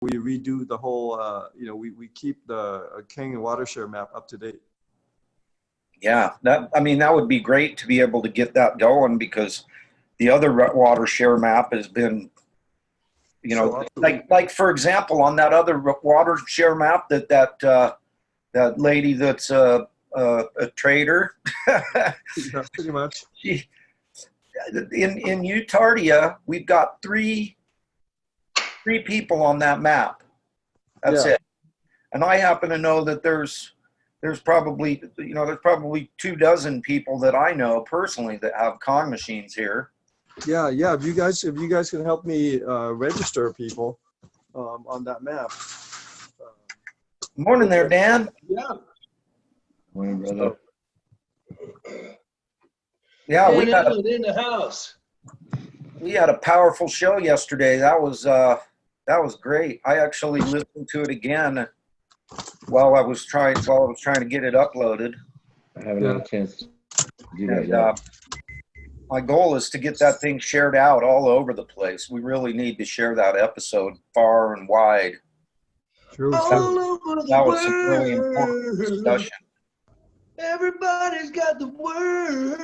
we redo the whole, we keep the King and Watershare map up to date. Yeah, that would be great to be able to get that going, because the other Watershare map has been, So like for example, on that other Watershare map, that lady that's a trader, yeah, pretty much. In Utardia, we've got three people on that map. That's it. And I happen to know that there's probably 24 people that I know personally that have Kong machines here. Yeah. If you guys can help me register people on that map. Morning there, Dan. Yeah. Morning, brother. Yeah, Dan Edlund in the house. We had a powerful show yesterday. That was great. I actually listened to it again while I was trying to get it uploaded. I haven't had a chance to do that yet. My goal is to get that thing shared out all over the place. We really need to share that episode far and wide. True. That was some really important discussion. Everybody's got the word.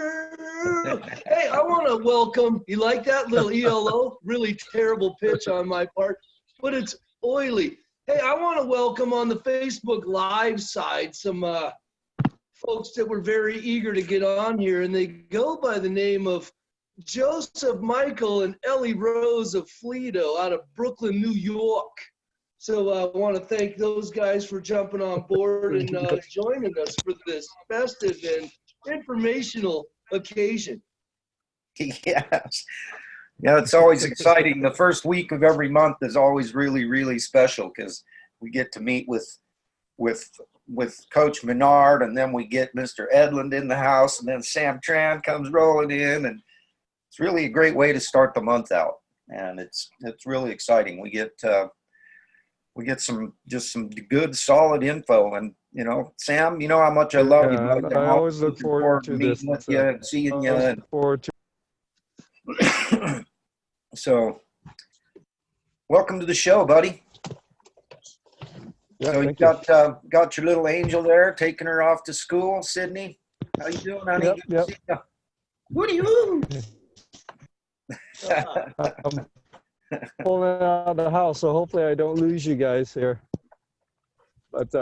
Hey, I want to welcome, you like that little ELO? Really terrible pitch on my part, but it's oily. Hey, I want to welcome on the Facebook Live side some folks that were very eager to get on here, and they go by the name of Joseph Michael and Ellie Rose of Fleeto out of Brooklyn, New York. So I want to thank those guys for jumping on board and joining us for this festive and informational occasion. Yes. Yeah, it's always exciting. The first week of every month is always really, really special, because we get to meet with Coach Menard, and then we get Mr. Edlund in the house, and then Sam Tran comes rolling in, and it's really a great way to start the month out. And it's really exciting. We get some good, solid info. And, Sam, you know how much I love you. I always look forward to meeting this. with you and seeing you. And so, welcome to the show, buddy. Yeah, so you got your little angel there, taking her off to school. Sydney, how you doing, honey? Yep. What are you? I'm pulling out of the house, so hopefully I don't lose you guys here. But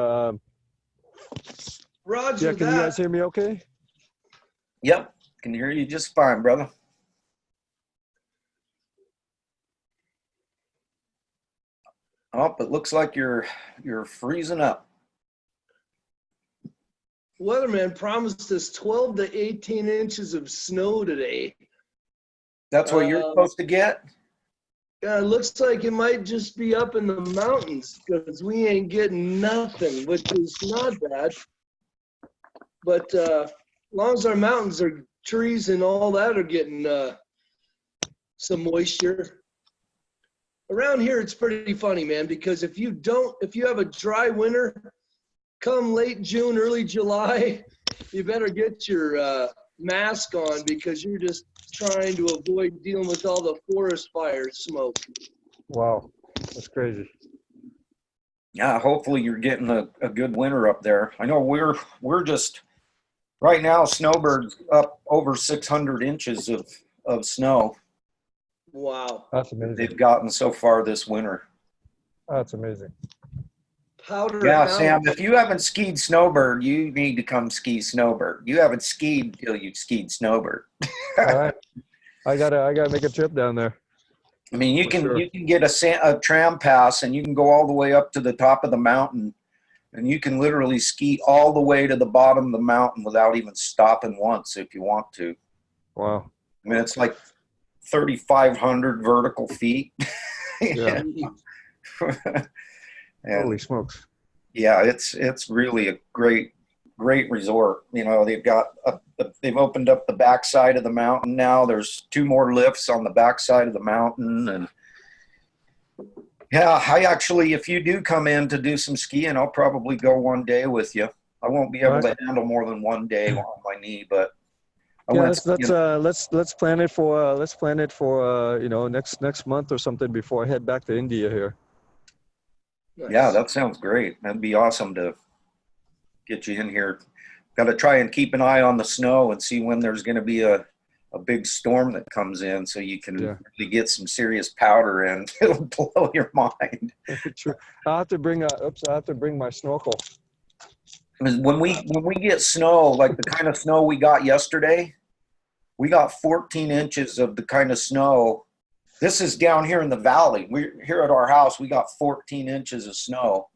Roger, can you guys hear me okay? Yep, can hear you just fine, brother. Oh, it looks like you're freezing up. Weatherman promised us 12 to 18 inches of snow today. That's what you're supposed to get? Yeah, it looks like it might just be up in the mountains, because we ain't getting nothing, which is not bad. But as long as our mountains are trees and all that are getting some moisture. Around here, it's pretty funny, man, because if you have a dry winter, come late June, early July, you better get your mask on, because you're just trying to avoid dealing with all the forest fire smoke. Wow, that's crazy. Yeah, hopefully you're getting a good winter up there. I know we're just right now, Snowbird's up over 600 inches of snow. Wow. That's amazing. They've gotten so far this winter. That's amazing. Powder. Yeah, Sam, if you haven't skied Snowbird, you need to come ski Snowbird. You haven't skied till you've skied Snowbird. All right. I gotta make a trip down there. I mean, you can get a tram pass, and you can go all the way up to the top of the mountain, and you can literally ski all the way to the bottom of the mountain without even stopping once if you want to. Wow. I mean, it's like 3,500 vertical feet. Yeah. And, holy smokes. yeah, it's really a great resort. They've opened up the backside of the mountain now. There's 2 more lifts on the backside of the mountain, and yeah, I actually, if you do come in to do some skiing, I'll probably go one day with you. I won't be able to handle more than one day on my knee, but let's plan it for next month or something before I head back to India here. Nice. Yeah, that sounds great. That'd be awesome to get you in here. Got to try and keep an eye on the snow and see when there's going to be a big storm that comes in, so you can really get some serious powder in. It'll blow your mind. True. I have to bring my snorkel. When we get snow, like the kind of snow we got yesterday, we got 14 inches of the kind of snow. This is down here in the valley. We're here at our house. We got 14 inches of snow,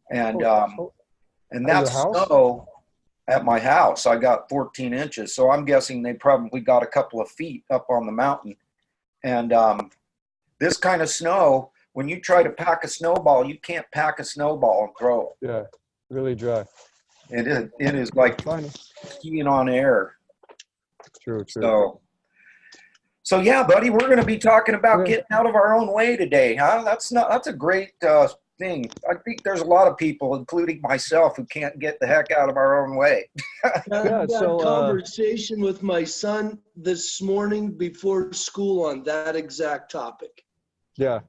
and that snow at my house, I got 14 inches. So I'm guessing they probably got a couple of feet up on the mountain. And this kind of snow, when you try to pack a snowball, you can't pack a snowball and throw it. Yeah, really dry. It is like skiing on air. True. So yeah, buddy, we're going to be talking about getting out of our own way today, huh? That's a great thing. I think there's a lot of people, including myself, who can't get the heck out of our own way. I had a conversation with my son this morning before school on that exact topic. Yeah,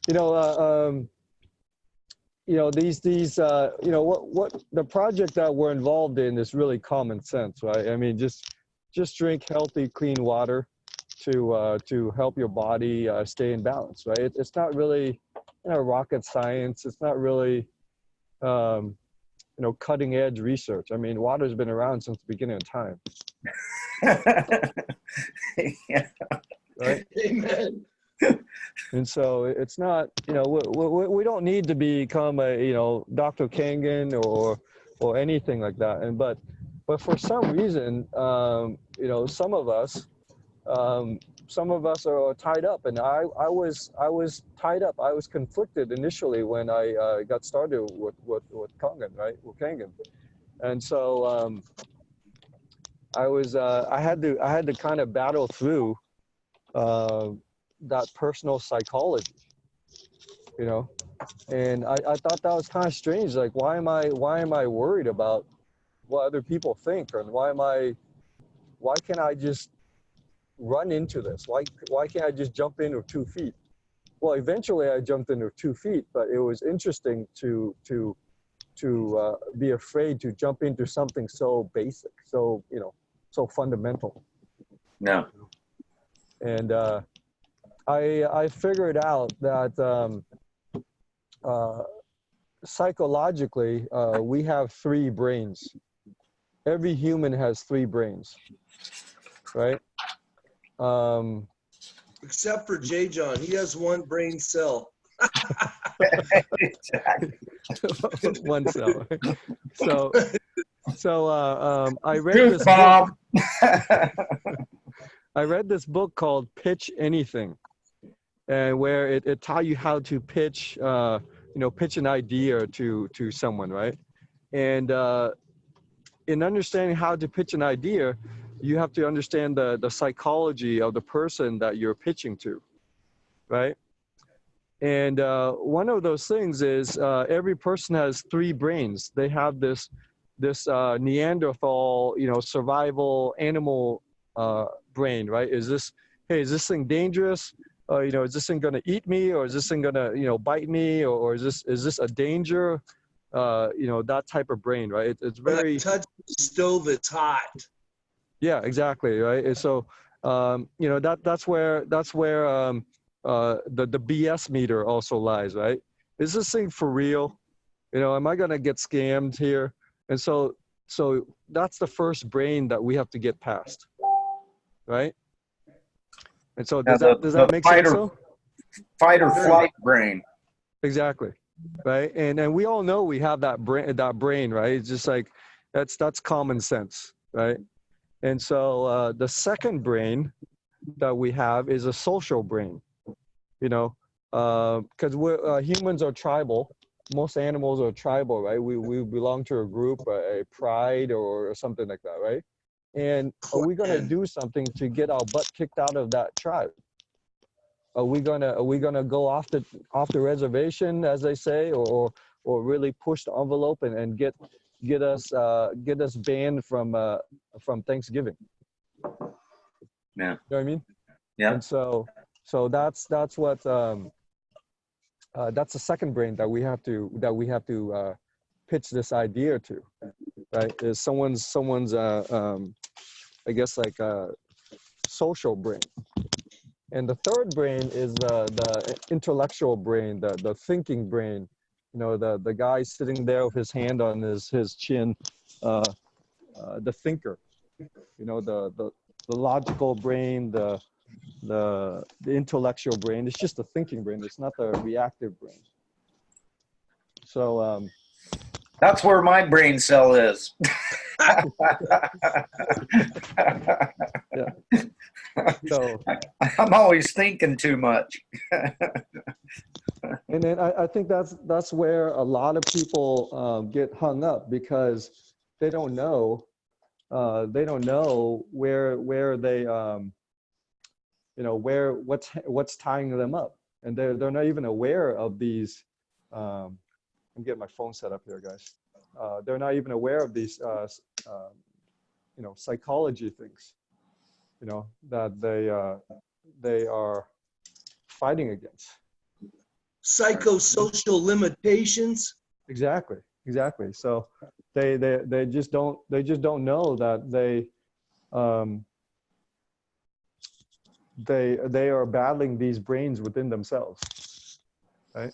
what the project that we're involved in is really common sense, right? I mean, just drink healthy, clean water to help your body stay in balance, right? It's not really rocket science. It's not really cutting edge research. I mean, water's been around since the beginning of time. Yeah. Right? Amen. And so it's not, we don't need to become a, Dr. Kangen or anything like that. But for some reason, some of us are tied up, and I was tied up. I was conflicted initially when I got started with Kangen, right? With Kangen, and so I had to kind of battle through that personal psychology, and I thought that was kind of strange. Like, why am I worried about what other people think, and why can't I just run into this? Why can't I just jump in with 2 feet? Well, eventually I jumped in with 2 feet, but it was interesting to be afraid to jump into something so basic, so fundamental. No. And I figured out that psychologically we have 3 brains. Every human has 3 brains, right? Except for J. John, he has 1 brain cell. Exactly. 1 cell. So I read Truth this bomb. I read this book called Pitch Anything, and where it taught you how to pitch pitch an idea to someone, right? And in understanding how to pitch an idea, you have to understand the psychology of the person that you're pitching to, right? And one of those things is every person has 3 brains. They have this Neanderthal, survival animal brain, right? Is this thing dangerous? Is this thing gonna eat me, or is this thing gonna bite me, or is this a danger? That type of brain, right? It's very. When I touch the stove, it's hot. Yeah, exactly, right. And so that's where the BS meter also lies, right? Is this thing for real? Am I gonna get scammed here? And so that's the first brain that we have to get past, right? And so does that make sense? Fight or flight brain. Exactly, right? And we all know we have that brain, right? It's just like that's common sense, right? And so the second brain that we have is a social brain, because humans are tribal. Most animals are tribal, right? We belong to a group, a pride or something like that, right? And are we going to do something to get our butt kicked out of that tribe? Are we gonna go off the reservation, as they say, or really push the envelope and get us banned from Thanksgiving? Yeah. You know what I mean? Yeah. And so that's what that's the second brain that we have to pitch this idea to, right? Is someone's I guess like a social brain. And the third brain is the intellectual brain, the thinking brain. The guy sitting there with his hand on his chin, the thinker. The logical brain, the intellectual brain. It's just the thinking brain. It's not the reactive brain. So that's where my brain cell is. yeah. So I'm always thinking too much. And then I think that's where a lot of people get hung up, because they don't know where they where what's tying them up, and they're not even aware of these. I'm getting my phone set up here, guys. They're not even aware of these psychology things, that they are fighting against. Psychosocial limitations. Exactly. So they just don't know that they are battling these brains within themselves, right?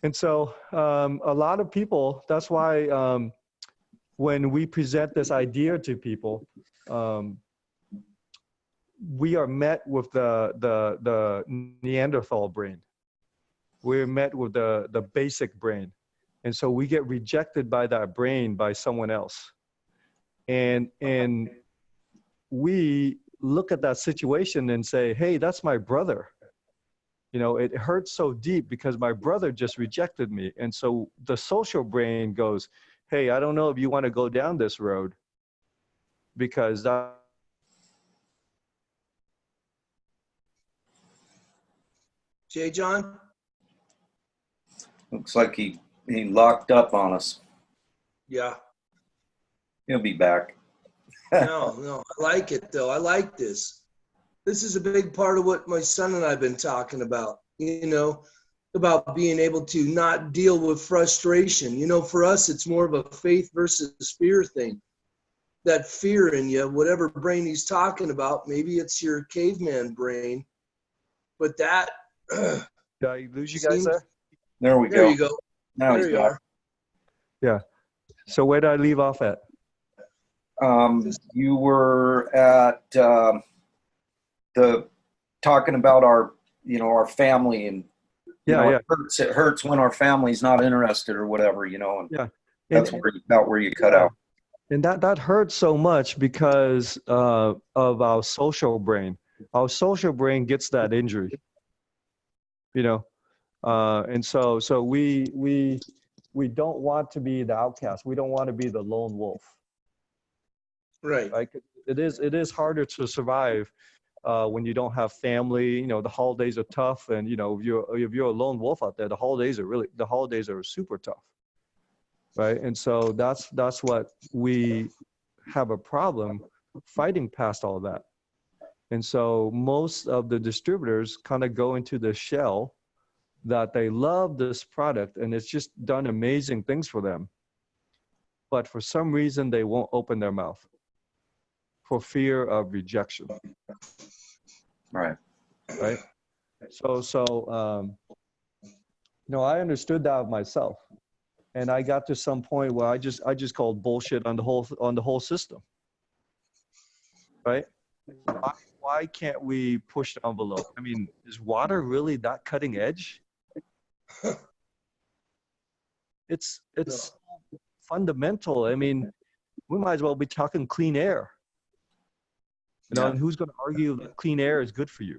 And so a lot of people, that's why when we present this idea to people, we are met with the Neanderthal brain. We're met with the basic brain. And so we get rejected by that brain by someone else. And we look at that situation and say, hey, that's my brother. It hurts so deep because my brother just rejected me. And so the social brain goes, hey, I don't know if you want to go down this road, because that. J. John? Looks like he locked up on us. Yeah. He'll be back. No, I like it though. I like this. This is a big part of what my son and I have been talking about, about being able to not deal with frustration. For us, it's more of a faith versus fear thing. That fear in you, whatever brain he's talking about, maybe it's your caveman brain, but that. Did I lose you guys there? There we go. There you go. Now there you are. Yeah. So where did I leave off at? You were at talking about our family, and yeah. It hurts when our family's not interested or whatever, and yeah. That's about where you cut out. And that hurts so much because of our social brain. Our social brain gets that injury, and so we don't want to be the outcast. We don't want to be the lone wolf. Right. Right. It is harder to survive when you don't have family. The holidays are tough, and if you're a lone wolf out there, the holidays are super tough. Right. And so that's what we have a problem fighting past all that. And so most of the distributors kind of go into the shell that they love this product and it's just done amazing things for them. But for some reason, they won't open their mouth for fear of rejection. Right. So I understood that of myself. And I got to some point where I just called bullshit on the whole system. Right? Why can't we push the envelope? I mean, is water really that cutting edge? It's fundamental. I mean, we might as well be talking clean air. And who's going to argue that clean air is good for you?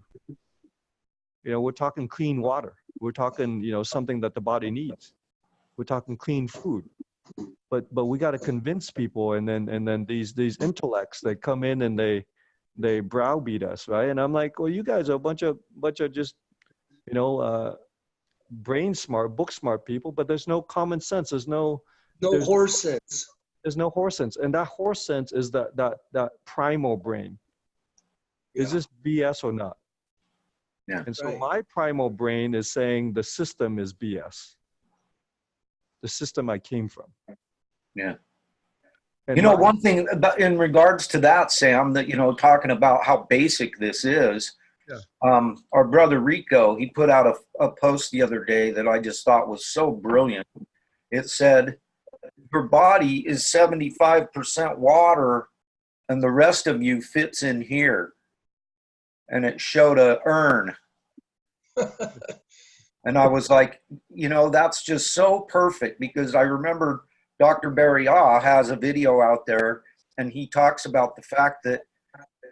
We're talking clean water. We're talking, something that the body needs. We're talking clean food. But we got to convince people, and then these intellects, they come in and they browbeat us, right? And I'm like, well, you guys are a bunch of just, brain smart, book smart people, but there's no common sense. There's horse sense. There's no horse sense, and that horse sense is that primal brain. Is this BS or not? Yeah. And so Right. my primal brain is saying the system is BS. The system I came from. Yeah. And You know, my, one thing about, in regards to that, Sam, that, you know, talking about how basic this is, Yeah. Our brother Rico, he put out a post the other day that I just thought was so brilliant. It said, your body is 75% water and the rest of you fits in here. And it showed a urn. And I was like, you know, that's just so perfect, because I remember Dr. Barry Ah has a video out there, and he talks about the fact that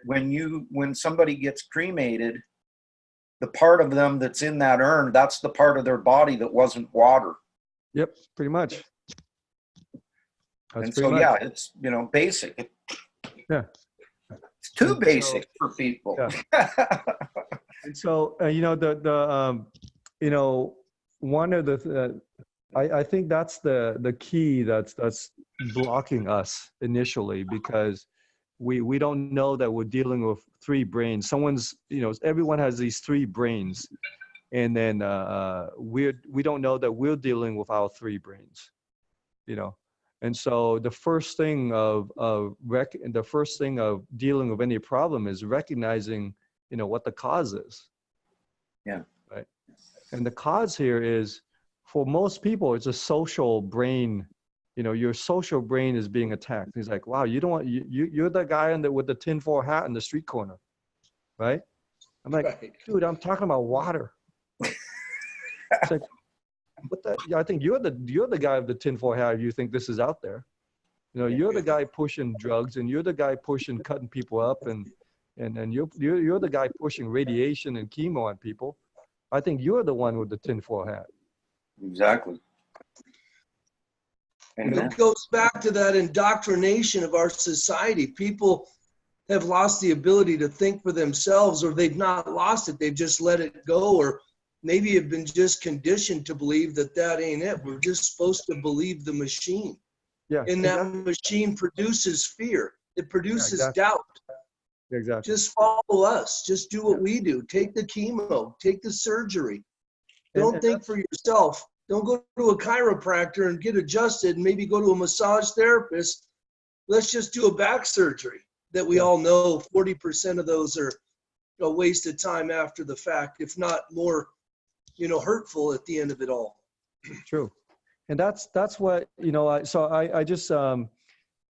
when somebody gets cremated, the part of them that's in that urn, that's the part of their body that wasn't water. yep, pretty much. That's And pretty so, much. yeah, it's, you know, basic. Yeah. It's too And basic so, for people. yeah. And so, you know, you know, one of the, I think that's the key that's blocking us initially, because we don't know that we're dealing with three brains. You know, everyone has these three brains, and then we don't know that we're dealing with our three brains, you know. And so the first thing of dealing with any problem is recognizing, you know, what the cause is. Yeah. Right. And the cause here is, for most people, it's a social brain. You know, your social brain is being attacked. He's like, wow, you don't want, you're the guy with the tinfoil hat in the street corner, right? I'm like, Right. dude, I'm talking about water. It's like, what the? Yeah, I think you're the guy with the tinfoil hat. You think this is out there? You know, you're the guy pushing drugs, and you're the guy pushing cutting people up, and you're the guy pushing radiation and chemo on people. I think you're the one with the tinfoil hat. Exactly. And it goes back to that indoctrination of our society. People have lost the ability to think for themselves, or they've not lost it. They've just let it go, or maybe have been just conditioned to believe that ain't it. We're just supposed to believe the machine. Yeah. And that machine produces fear. It produces doubt. Exactly. Just follow us. Just do what we do. Take the chemo. Take the surgery. Don't think for yourself. Don't go to a chiropractor and get adjusted, and maybe go to a massage therapist. Let's just do a back surgery that we all know 40% of those are a waste of time after the fact, if not more, you know, hurtful at the end of it all. True. And that's what, you know, I just,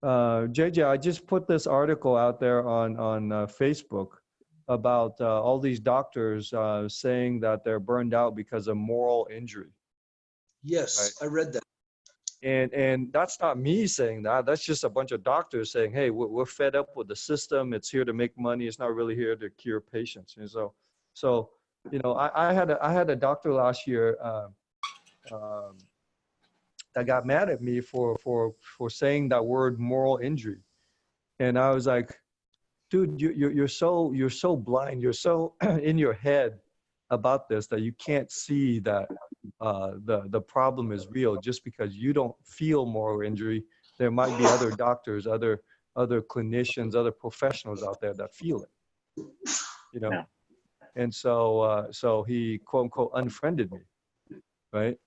JJ, I just put this article out there on Facebook about all these doctors saying that they're burned out because of moral injury. Yes, right? I read that. And that's not me saying that. That's just a bunch of doctors saying, hey, we're fed up with the system. It's here to make money. It's not really here to cure patients. And so you know, I had a doctor last year that got mad at me for saying that word, moral injury. And I was like, dude, you're so blind. You're so in your head about this that you can't see that the problem is real. Just because you don't feel moral injury, there might be other doctors, other clinicians, other professionals out there that feel it, you know? Yeah. And so he, quote unquote, unfriended me, right?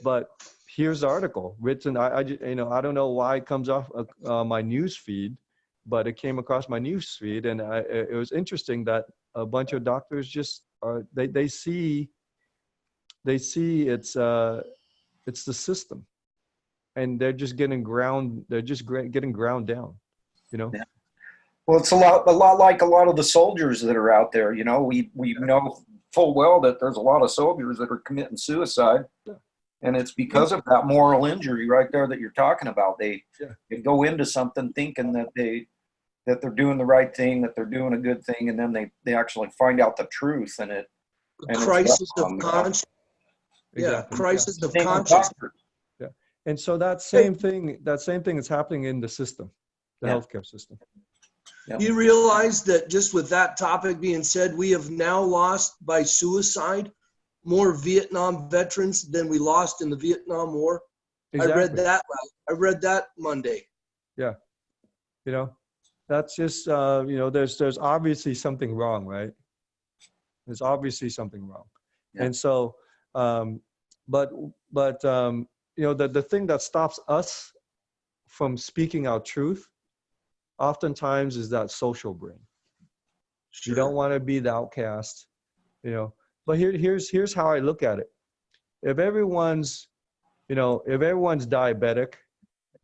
But here's the article written. I you know, I don't know why it comes off my news feed, but it came across my news feed, and it was interesting that a bunch of doctors just are they see it's the system, and they're just getting ground. They're just getting ground down, you know. Yeah. Well, it's a lot like a lot of the soldiers that are out there. You know, we know full well that there's a lot of soldiers that are committing suicide. Yeah. And it's because of that moral injury right there that you're talking about. They go into something thinking that they're doing the right thing, that they're doing a good thing, and then they actually find out the truth, and crisis of conscience. Yeah, crisis of conscience. Yeah, and so that same thing is happening in the system, the healthcare system. Yep. You realize that just with that topic being said, we have now lost by suicide more Vietnam veterans than we lost in the Vietnam War. Exactly. I read that Monday. Yeah. You know, that's just, you know, there's obviously something wrong, right? There's obviously something wrong. Yeah. And so, but you know, the thing that stops us from speaking our truth oftentimes is that social brain. You don't want to be the outcast, you know. But here's how I look at it. If everyone's, you know, if everyone's diabetic,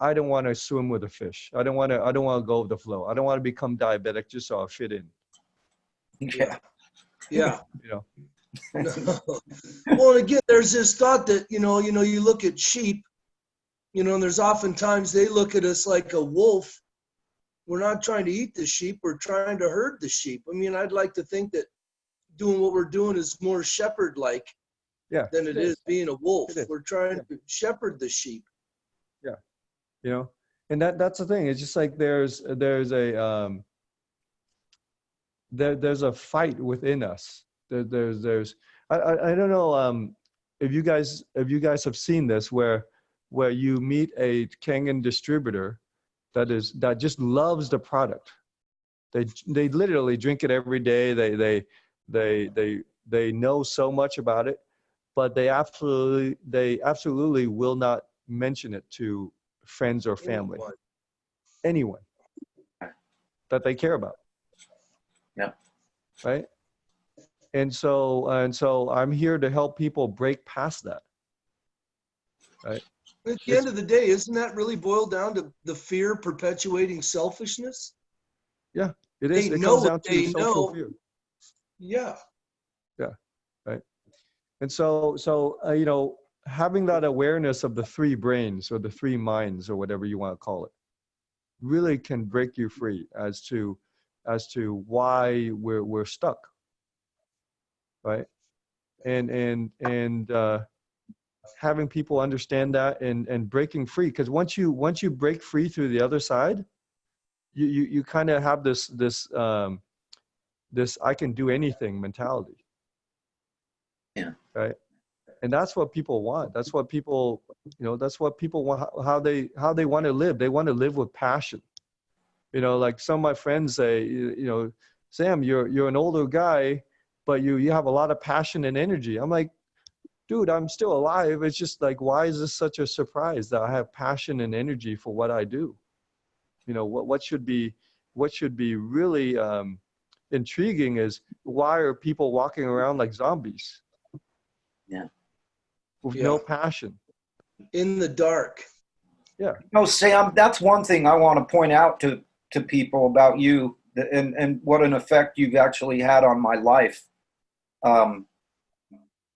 I don't want to swim with the fish. I don't want to go with the flow. I don't want to become diabetic just so I fit in. Yeah. Yeah. You know. Well, again, there's this thought that, you know, you look at sheep, you know, and there's oftentimes they look at us like a wolf. We're not trying to eat the sheep. We're trying to herd the sheep. I mean, I'd like to think that doing what we're doing is more shepherd-like than it is being a wolf. We're trying to shepherd the sheep. Yeah. You know, and that's the thing. It's just like there's a fight within us. There's I don't know if you guys have seen this where you meet a Kangen distributor that just loves the product. They literally drink it every day. They know so much about it, but they absolutely will not mention it to friends or family, anyone that they care about. Yeah. Right. And so I'm here to help people break past that. Right. At the end of the day, isn't that really boiled down to the fear perpetuating selfishness? Yeah, it is. They It know comes down to what social they fear. Yeah. Yeah. Right. And so you know, having that awareness of the three brains or the three minds or whatever you want to call it really can break you free as to why we're stuck. Right. And having people understand that and breaking free, because once you break free through the other side, you kind of have this I can do anything mentality. Yeah. Right. And that's what people want. That's what people, you know, that's what people want, how they want to live. They want to live with passion. You know, like some of my friends say, you know, Sam, you're an older guy, but you have a lot of passion and energy. I'm like, dude, I'm still alive. It's just like, why is this such a surprise that I have passion and energy for what I do? You know, what should be really intriguing is, why are people walking around like zombies? Yeah. With no passion. In the dark. Yeah. No, Sam, that's one thing I want to point out to people about you, and what an effect you've actually had on my life.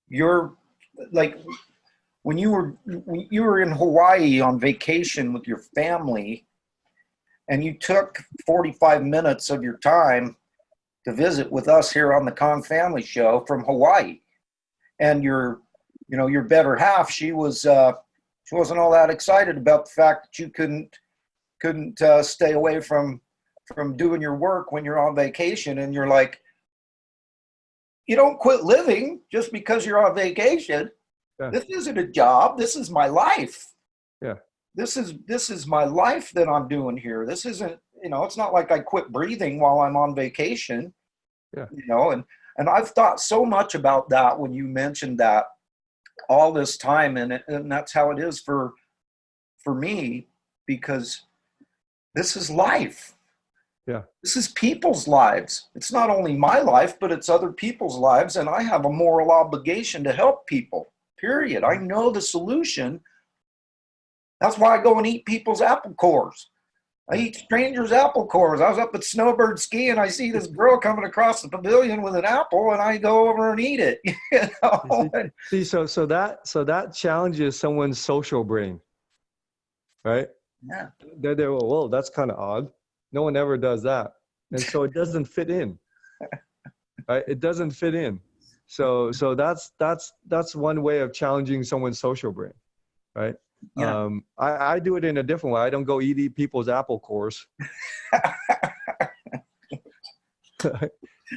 You're like, when you were in Hawaii on vacation with your family, and you took 45 minutes of your time to visit with us here on the Kong Family Show from Hawaii, and your better half, she wasn't all that excited about the fact that you couldn't stay away from doing your work when you're on vacation. And you're like, you don't quit living just because you're on vacation. Yeah. This isn't a job. This is my life. Yeah. This is my life that I'm doing here. This isn't, you know, it's not like I quit breathing while I'm on vacation. Yeah. You know, and I've thought so much about that when you mentioned that all this time, and that's how it is for me, because this is life. Yeah. This is people's lives. It's not only my life, but it's other people's lives, and I have a moral obligation to help people. Period. I know the solution. That's why I go and eat people's apple cores. I eat strangers' apple cores. I was up at Snowbird Ski, and I see this girl coming across the pavilion with an apple, and I go over and eat it. You know? See, so that challenges someone's social brain, right? Yeah. They're well, that's kind of odd. No one ever does that, and so it doesn't fit in. Right? It doesn't fit in. So that's one way of challenging someone's social brain, right? Yeah. I do it in a different way. I don't go eat people's apple cores.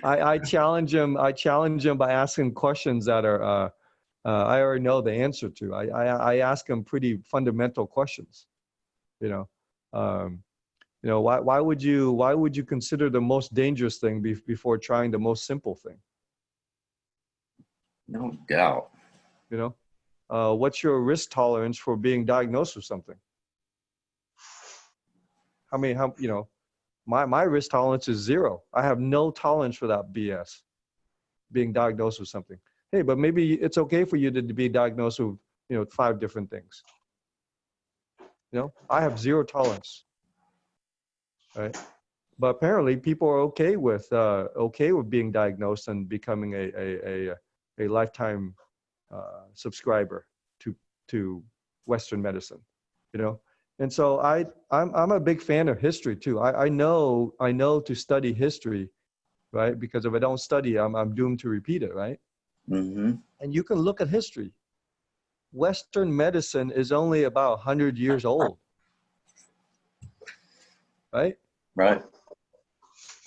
I challenge them by asking questions that are I already know the answer to. I ask them pretty fundamental questions. You know, why would you consider the most dangerous thing before trying the most simple thing? No doubt. You know, what's your risk tolerance for being diagnosed with something? You know, my risk tolerance is 0. I have no tolerance for that BS, being diagnosed with something. Hey, but maybe it's okay for you to be diagnosed with, you know, 5 different things. You know, I have 0 tolerance, right? But apparently people are okay with being diagnosed and becoming a lifetime subscriber to Western medicine, you know. And so I'm a big fan of history too. I know to study history, right? Because if I don't study, I'm doomed to repeat it, right? Mm-hmm. And you can look at history. Western medicine is only about 100 years old, right? Right.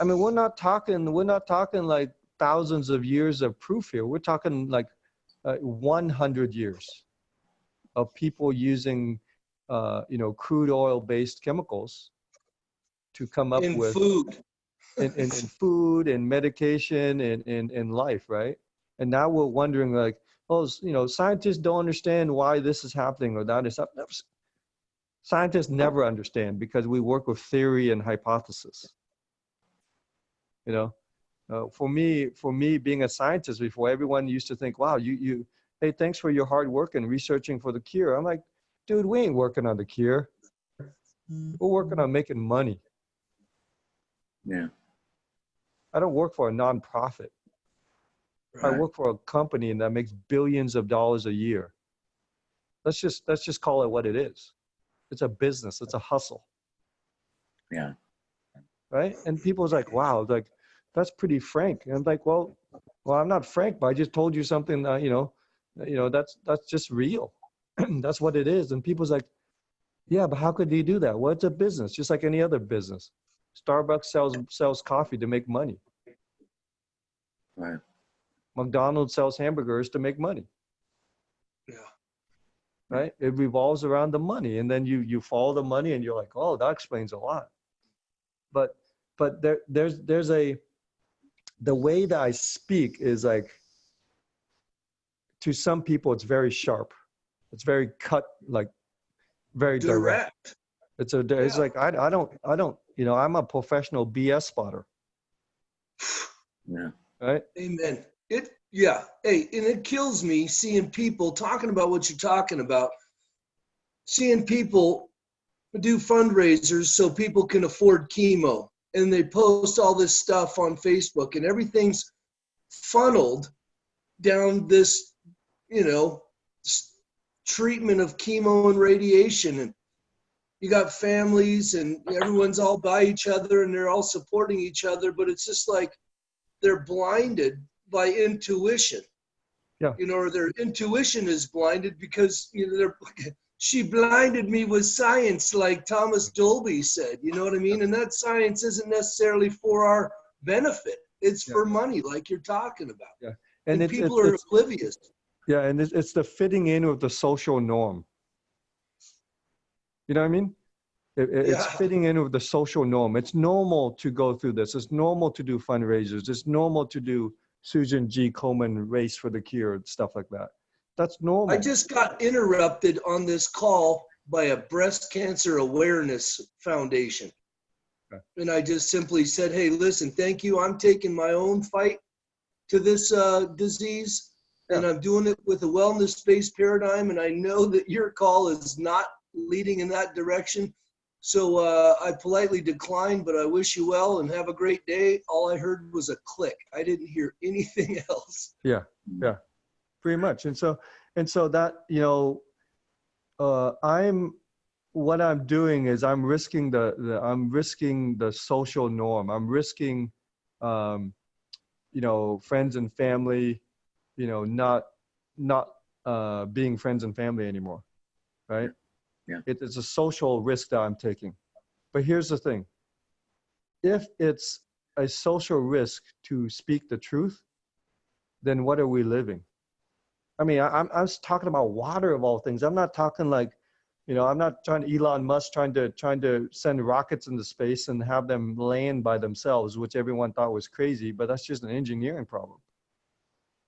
I mean, we're not talking like thousands of years of proof here. We're talking like 100 years of people using, you know, crude oil-based chemicals to come up In with food. in food and medication and in life, right? And now we're wondering like, oh, you know, scientists don't understand why this is happening or that is happening. Scientists never understand because we work with theory and hypothesis. You know, for me being a scientist before, everyone used to think, wow, hey, thanks for your hard work and researching for the cure. I'm like, dude, we ain't working on the cure. We're working on making money. Yeah. I don't work for a nonprofit. I work for a company that makes billions of dollars a year. Let's just call it what it is. It's a business. It's a hustle. Yeah. Right? And people's like, wow, like that's pretty frank. And I'm like, well, I'm not frank, but I just told you something. You know, that's just real. That's what it is. And people's like, yeah, but how could you do that? Well, it's a business, just like any other business. Starbucks sells coffee to make money. Right. McDonald's sells hamburgers to make money. Yeah. Right? It revolves around the money, and then you follow the money, and you're like, oh, that explains a lot. But there's the way that I speak is like, to some people it's very sharp, it's very cut, like very direct. It's like I don't, you know, I'm a professional BS spotter. Yeah. Right. Amen. Yeah. Hey, and it kills me seeing people talking about what you're talking about, seeing people do fundraisers so people can afford chemo, and they post all this stuff on Facebook, and everything's funneled down this, you know, treatment of chemo and radiation. And you got families and everyone's all by each other and they're all supporting each other, but it's just like they're blinded by intuition. Yeah. You know, or their intuition is blinded because, you know, she blinded me with science, like Thomas Dolby said, you know what I mean? And that science isn't necessarily for our benefit. It's for money, like you're talking about. Yeah. And people are oblivious. Yeah, and it's the fitting in with the social norm. You know what I mean? It's fitting in with the social norm. It's normal to go through this. It's normal to do fundraisers. It's normal to do Susan G. Komen Race for the Cure, stuff like that. That's normal. I just got interrupted on this call by a breast cancer awareness foundation. Okay. And I just simply said, hey, listen, thank you. I'm taking my own fight to this disease, and I'm doing it with a wellness-based paradigm, and I know that your call is not leading in that direction. So I politely declined, but I wish you well and have a great day. All I heard was a click. I didn't hear anything else. Yeah, pretty much. And so that, you know, what I'm doing is I'm risking the social norm. I'm risking, you know, friends and family, you know, not being friends and family anymore, right? Yeah. It's a social risk that I'm taking. But here's the thing. If it's a social risk to speak the truth, then what are we living? I mean, I was talking about water of all things. I'm not talking like, you know, I'm not trying to Elon Musk trying to send rockets into space and have them land by themselves, which everyone thought was crazy, but that's just an engineering problem.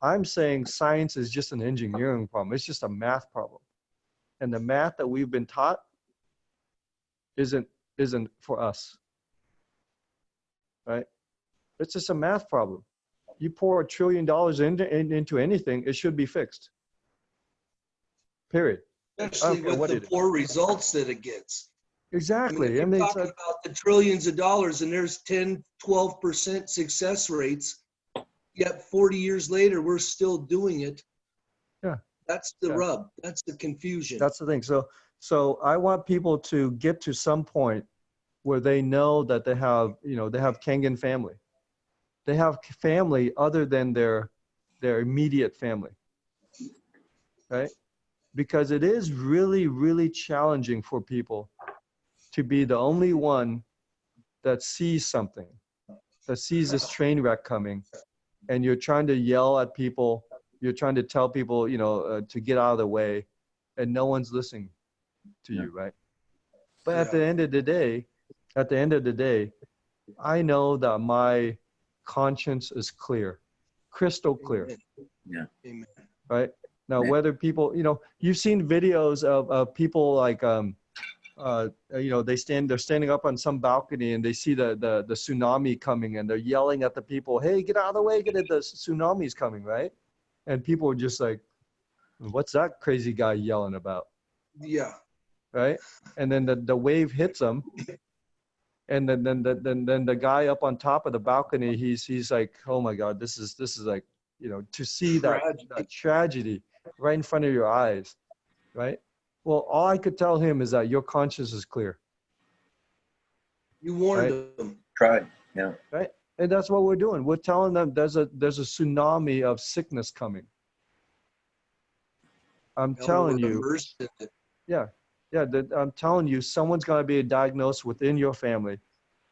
I'm saying science is just an engineering problem. It's just a math problem. And the math that we've been taught isn't for us, right? It's just a math problem. You pour $1 trillion into anything, it should be fixed. Period. Especially with the poor results that it gets. Exactly. I mean, if you're talking about the trillions of dollars and there's 10, 12% success rates, yet 40 years later, we're still doing it. Yeah. That's the rub. That's the confusion. That's the thing. So I want people to get to some point where they know that they have, they have Kangen family. They have family other than their immediate family, right? Because it is really, really challenging for people to be the only one that sees something, that sees this train wreck coming, and you're trying to yell at people, you're trying to tell people, to get out of the way, and no one's listening to you, right? But at the end of the day, I know that my conscience is clear, crystal clear. Yeah. Amen. Right? Now, whether people, you've seen videos of people like, they're standing up on some balcony and they see the tsunami coming and they're yelling at the people, hey, get out of the way, the tsunami's coming, right? And people are just like, what's that crazy guy yelling about? Yeah. Right? And then the wave hits them. And then the guy up on top of the balcony, he's like, oh my God, this is like, to see that tragedy right in front of your eyes, right? Well, all I could tell him is that your conscience is clear. You warned them. Tried, yeah. Right? And that's what we're doing. We're telling them there's a tsunami of sickness coming. I'm telling you. Yeah. I'm telling you, someone's going to be diagnosed within your family.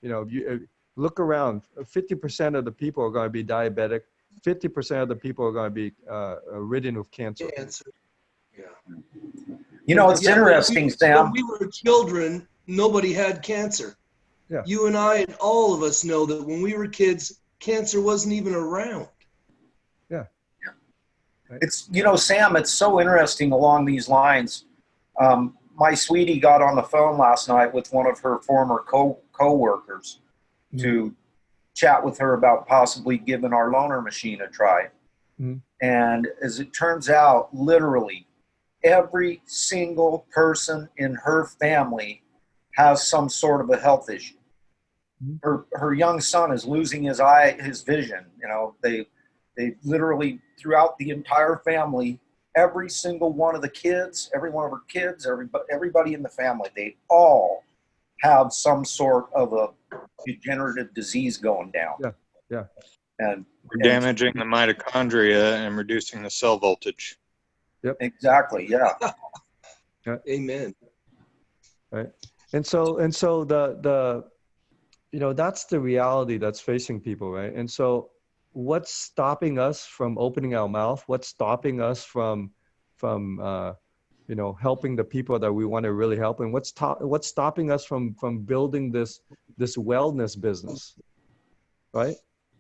You look around, 50% of the people are going to be diabetic. 50% of the people are going to be ridden with cancer. Yeah. It's interesting, Sam. When we were children, nobody had cancer. Yeah. You and I and all of us know that when we were kids, cancer wasn't even around. Yeah. Right. It's, Sam, it's so interesting along these lines. My sweetie got on the phone last night with one of her former co-workers to chat with her about possibly giving our loaner machine a try. And as it turns out, literally every single person in her family has some sort of a health issue. Her young son is losing his vision. They literally, throughout the entire family, every single one of the kids, every one of her kids, everybody in the family, they all have some sort of a degenerative disease going down. Yeah. And we're damaging the mitochondria and reducing the cell voltage. Yep. Exactly. Yeah. Amen. Right. And so the that's the reality that's facing people, right? And so what's stopping us from opening our mouth? What's stopping us from helping the people that we want to really help? And what's stopping us from building this wellness business, right?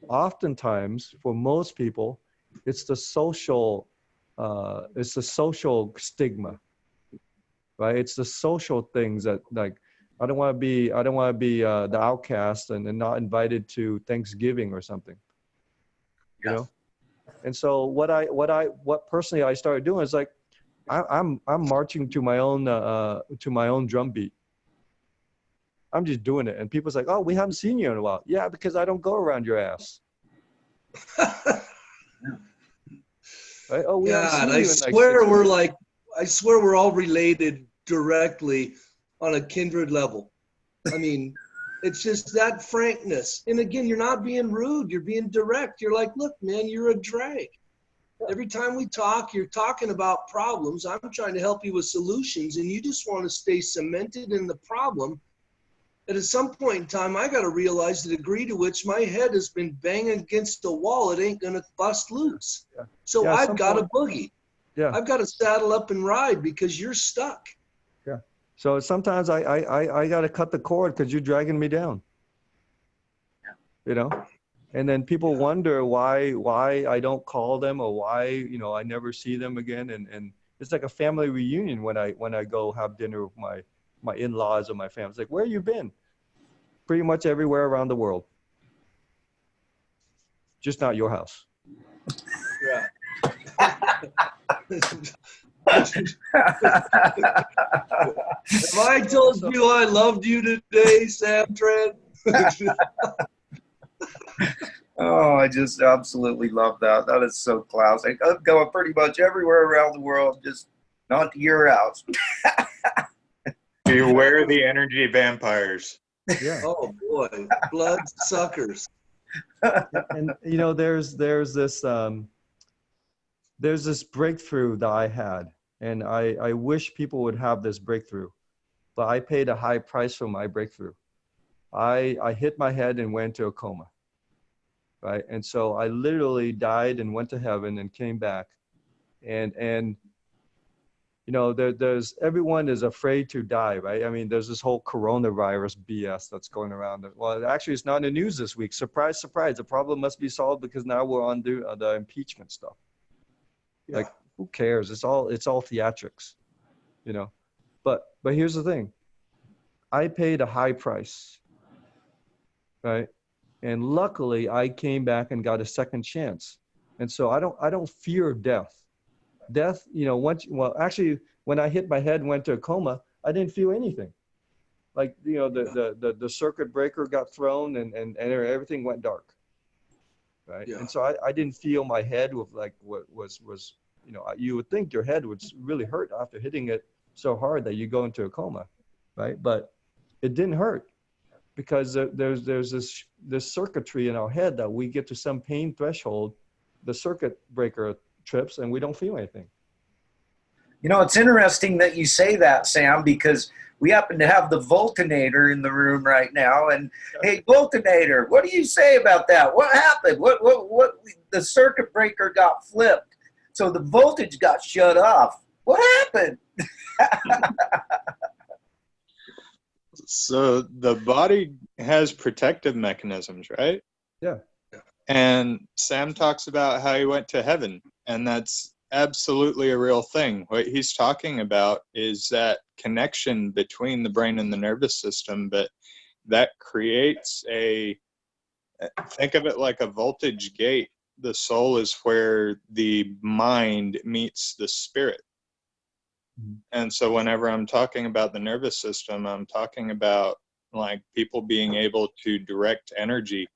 Oftentimes, for most people, it's the social stigma, right? It's the social things that, like, I don't want to be the outcast and not invited to Thanksgiving or something. And so what personally I started doing is like, I'm marching to my own drum beat. I'm just doing it. And people's like, oh, we haven't seen you in a while. Yeah, because I don't go around your ass. Right? Oh, we haven't seen you I swear we're all related directly on a kindred level. I mean, it's just that frankness. And again, you're not being rude. You're being direct. You're like, look, man, you're a drag. Every time we talk, you're talking about problems. I'm trying to help you with solutions, and you just want to stay cemented in the problem. And at some point in time, I got to realize the degree to which my head has been banging against the wall. It ain't going to bust loose. Yeah. So Yeah, I've got to boogie. Yeah. I've got to saddle up and ride because you're stuck. Yeah. So sometimes I got to cut the cord because you're dragging me down. And then people wonder why I don't call them, or why, you know, I never see them again. And it's like a family reunion when I go have dinner with my in-laws or my family. It's like, where you been? Pretty much everywhere around the world. Just not your house. Yeah. Have I told you I loved you today, Sam Tran? Oh, I just absolutely love that. That is so classic. I'm going pretty much everywhere around the world, just not to your house. Beware the energy vampires. Yeah. Oh boy, blood suckers. And you know, there's this breakthrough that I had, and I wish people would have this breakthrough, but I paid a high price for my breakthrough. I hit my head and went into a coma, right? And so I literally died and went to heaven and came back, and you know, there's everyone is afraid to die, right? I mean, there's this whole coronavirus BS that's going around. Well, actually, it's not in the news this week. Surprise, surprise. The problem must be solved because now we're on the impeachment stuff. Yeah. Like, who cares? It's all theatrics, you know. But here's the thing. I paid a high price, right? And luckily, I came back and got a second chance. And so I don't fear death. Death, you know, actually, when I hit my head and went to a coma, I didn't feel anything. Like, you know, the circuit breaker got thrown and everything went dark, right? Yeah. And so I didn't feel my head with like what was, you know, you would think your head would really hurt after hitting it so hard that you go into a coma, right? But it didn't hurt because there's this circuitry in our head that we get to some pain threshold, the circuit breaker trips, and we don't feel anything. You know, it's interesting that you say that, Sam, because we happen to have the Voltinator in the room right now. And hey, Voltinator, what do you say about that? What happened? What the circuit breaker got flipped, so the voltage got shut off. What happened? So the body has protective mechanisms, right? Yeah. And Sam talks about how he went to heaven, and that's absolutely a real thing. What he's talking about is that connection between the brain and the nervous system, but that creates think of it like a voltage gate. The soul is where the mind meets the spirit. And so whenever I'm talking about the nervous system, I'm talking about like people being able to direct energy,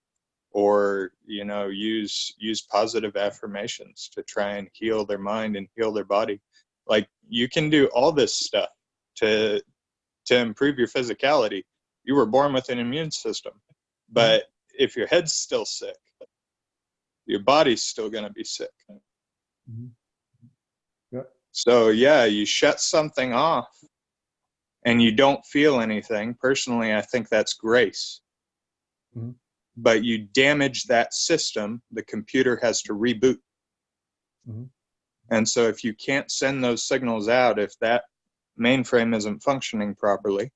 or, you know, use positive affirmations to try and heal their mind and heal their body. Like, you can do all this stuff to improve your physicality. You were born with an immune system, but if your head's still sick, your body's still going to be sick. Mm-hmm. Yeah. So yeah, you shut something off and you don't feel anything. Personally, I think that's grace. Mm-hmm. But you damage that system, the computer has to reboot. Mm-hmm. And so if you can't send those signals out, if that mainframe isn't functioning properly,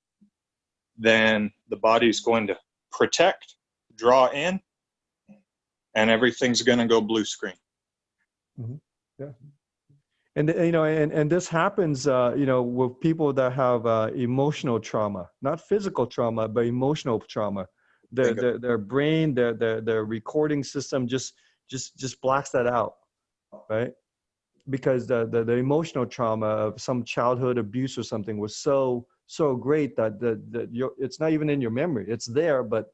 then the body's going to protect, draw in, and everything's going to go blue screen. Mm-hmm. Yeah. And, you know, and this happens, you know, with people that have emotional trauma, not physical trauma, but emotional trauma. Their brain, their recording system just blacks that out, right? Because the emotional trauma of some childhood abuse or something was so great that it's not even in your memory. It's there, but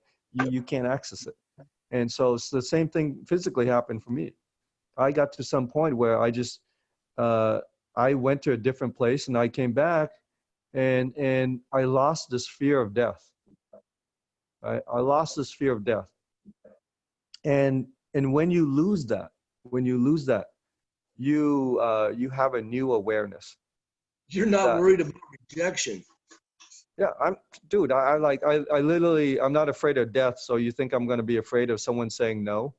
you can't access it. And so it's the same thing physically happened for me. I got to some point where I went to a different place and I came back and I lost this fear of death. I lost this fear of death. And when you lose that, you have a new awareness. You're not worried about rejection. Yeah, I literally, I'm not afraid of death. So you think I'm going to be afraid of someone saying no?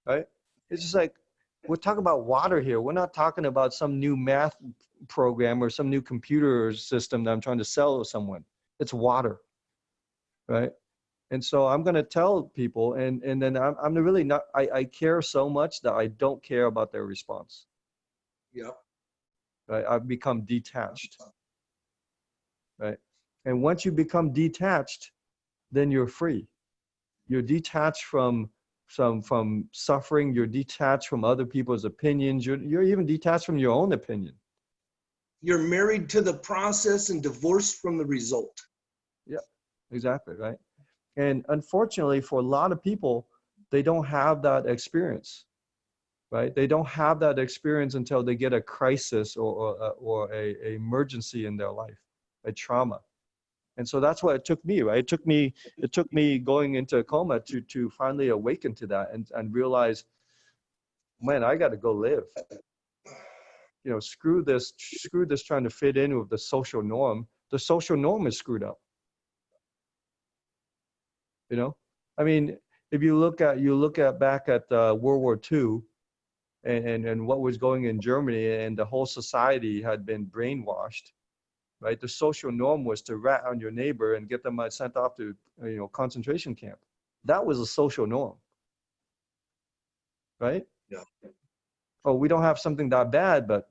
Right? It's just like, we're talking about water here. We're not talking about some new math program or some new computer system that I'm trying to sell to someone. It's water, right? And so I'm going to tell people, and then I'm really not, I care so much that I don't care about their response. Yep. Right? I've become detached. Right? And once you become detached, then you're free. You're detached from suffering. You're detached from other people's opinions. You're even detached from your own opinion. You're married to the process and divorced from the result. Yeah, exactly, right? And unfortunately, for a lot of people, they don't have that experience, right? They don't have that experience until they get a crisis or a emergency in their life, a trauma. And so that's what it took me, right? It took me going into a coma to finally awaken to that and realize, man, I got to go live. You know, screw this trying to fit in with the social norm. The social norm is screwed up. You know, I mean, if you look at back at World War II and what was going in Germany, and the whole society had been brainwashed, right? The social norm was to rat on your neighbor and get them sent off to, concentration camp. That was a social norm, right? Yeah. Oh, we don't have something that bad, but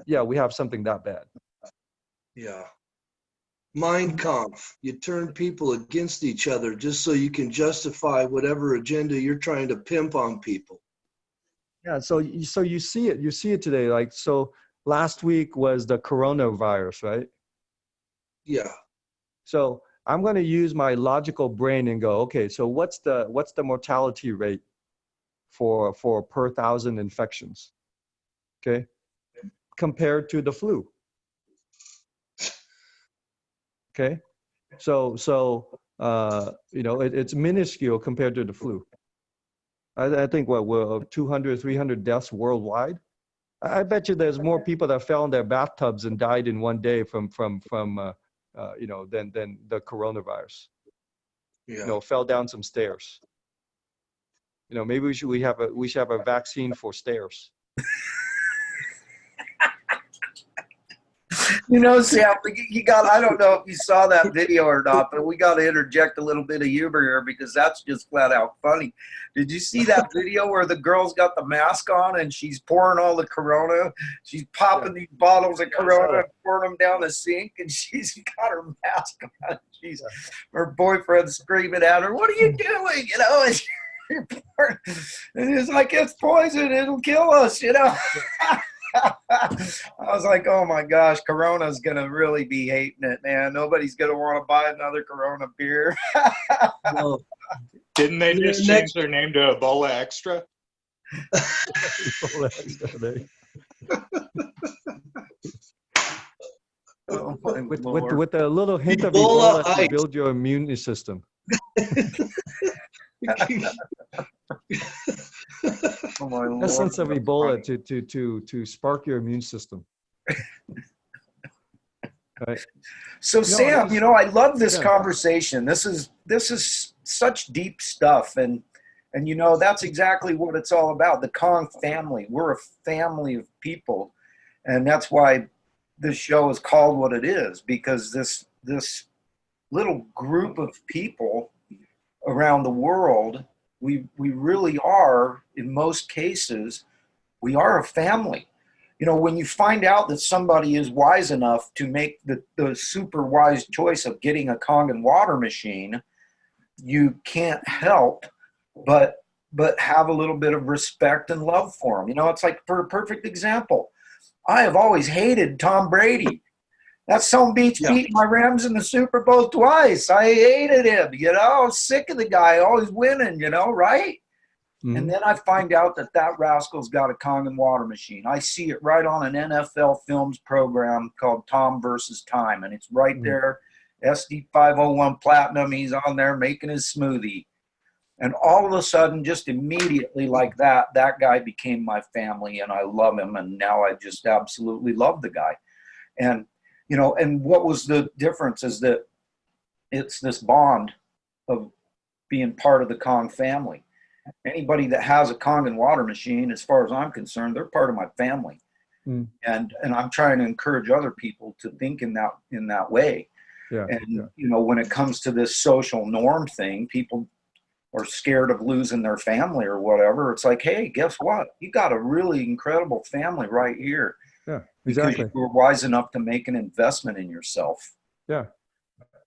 yeah, we have something that bad. Yeah. Mein Kampf. You turn people against each other just so you can justify whatever agenda you're trying to pimp on people. Yeah. So you see it today. Like, so last week was the coronavirus, right? Yeah. So I'm going to use my logical brain and go, okay, so what's the mortality rate for per 1,000 infections? Okay, compared to the flu. Okay, so it's minuscule compared to the flu. I think we're 200, 300 deaths worldwide. I bet you there's more people that fell in their bathtubs and died in one day from than the coronavirus. Yeah. Fell down some stairs. Maybe we should have a vaccine for stairs. Sam, I don't know if you saw that video or not, but we got to interject a little bit of humor here because that's just flat out funny. Did you see that video where the girl's got the mask on and she's pouring all the Corona? She's popping these bottles of Corona and pouring them down the sink, and she's got her mask on. Her boyfriend's screaming at her, "What are you doing?" And he's like, "It's poison. It'll kill us." I was like, oh my gosh, Corona's going to really be hating it, man. Nobody's going to want to buy another Corona beer. No. Didn't they just change their name to Ebola Extra? Ebola Extra. Oh my with a little hint of Ebola Ebola to build your immune system. Oh my Lord. Essence of Ebola to spark your immune system. Right. So Sam, I love this conversation. This is such deep stuff, and that's exactly what it's all about. The Kong family. We're a family of people, and that's why this show is called what it is, because this little group of people around the world, we really are, in most cases, we are a family. When you find out that somebody is wise enough to make the super wise choice of getting a Kangen water machine, you can't help but have a little bit of respect and love for him. It's like, for a perfect example, I have always hated Tom Brady. That son beat my Rams in the Super Bowl twice. I hated him, I was sick of the guy always winning, right? Mm-hmm. And then I find out that rascal's got a Kangen water machine. I see it right on an NFL Films program called Tom versus Time, and it's right there, SD 501 Platinum. He's on there making his smoothie. And all of a sudden, just immediately like that guy became my family, and I love him, and now I just absolutely love the guy. And and what was the difference is that it's this bond of being part of the Kong family. Anybody that has a Kangen water machine, as far as I'm concerned, they're part of my family. And I'm trying to encourage other people to think in that way. Yeah. And, Yeah. you know, when it comes to this social norm thing, people are scared of losing their family or whatever. It's like, hey, guess what? You got a really incredible family right here. Yeah. Because Exactly. you were wise enough to make an investment in yourself. Yeah.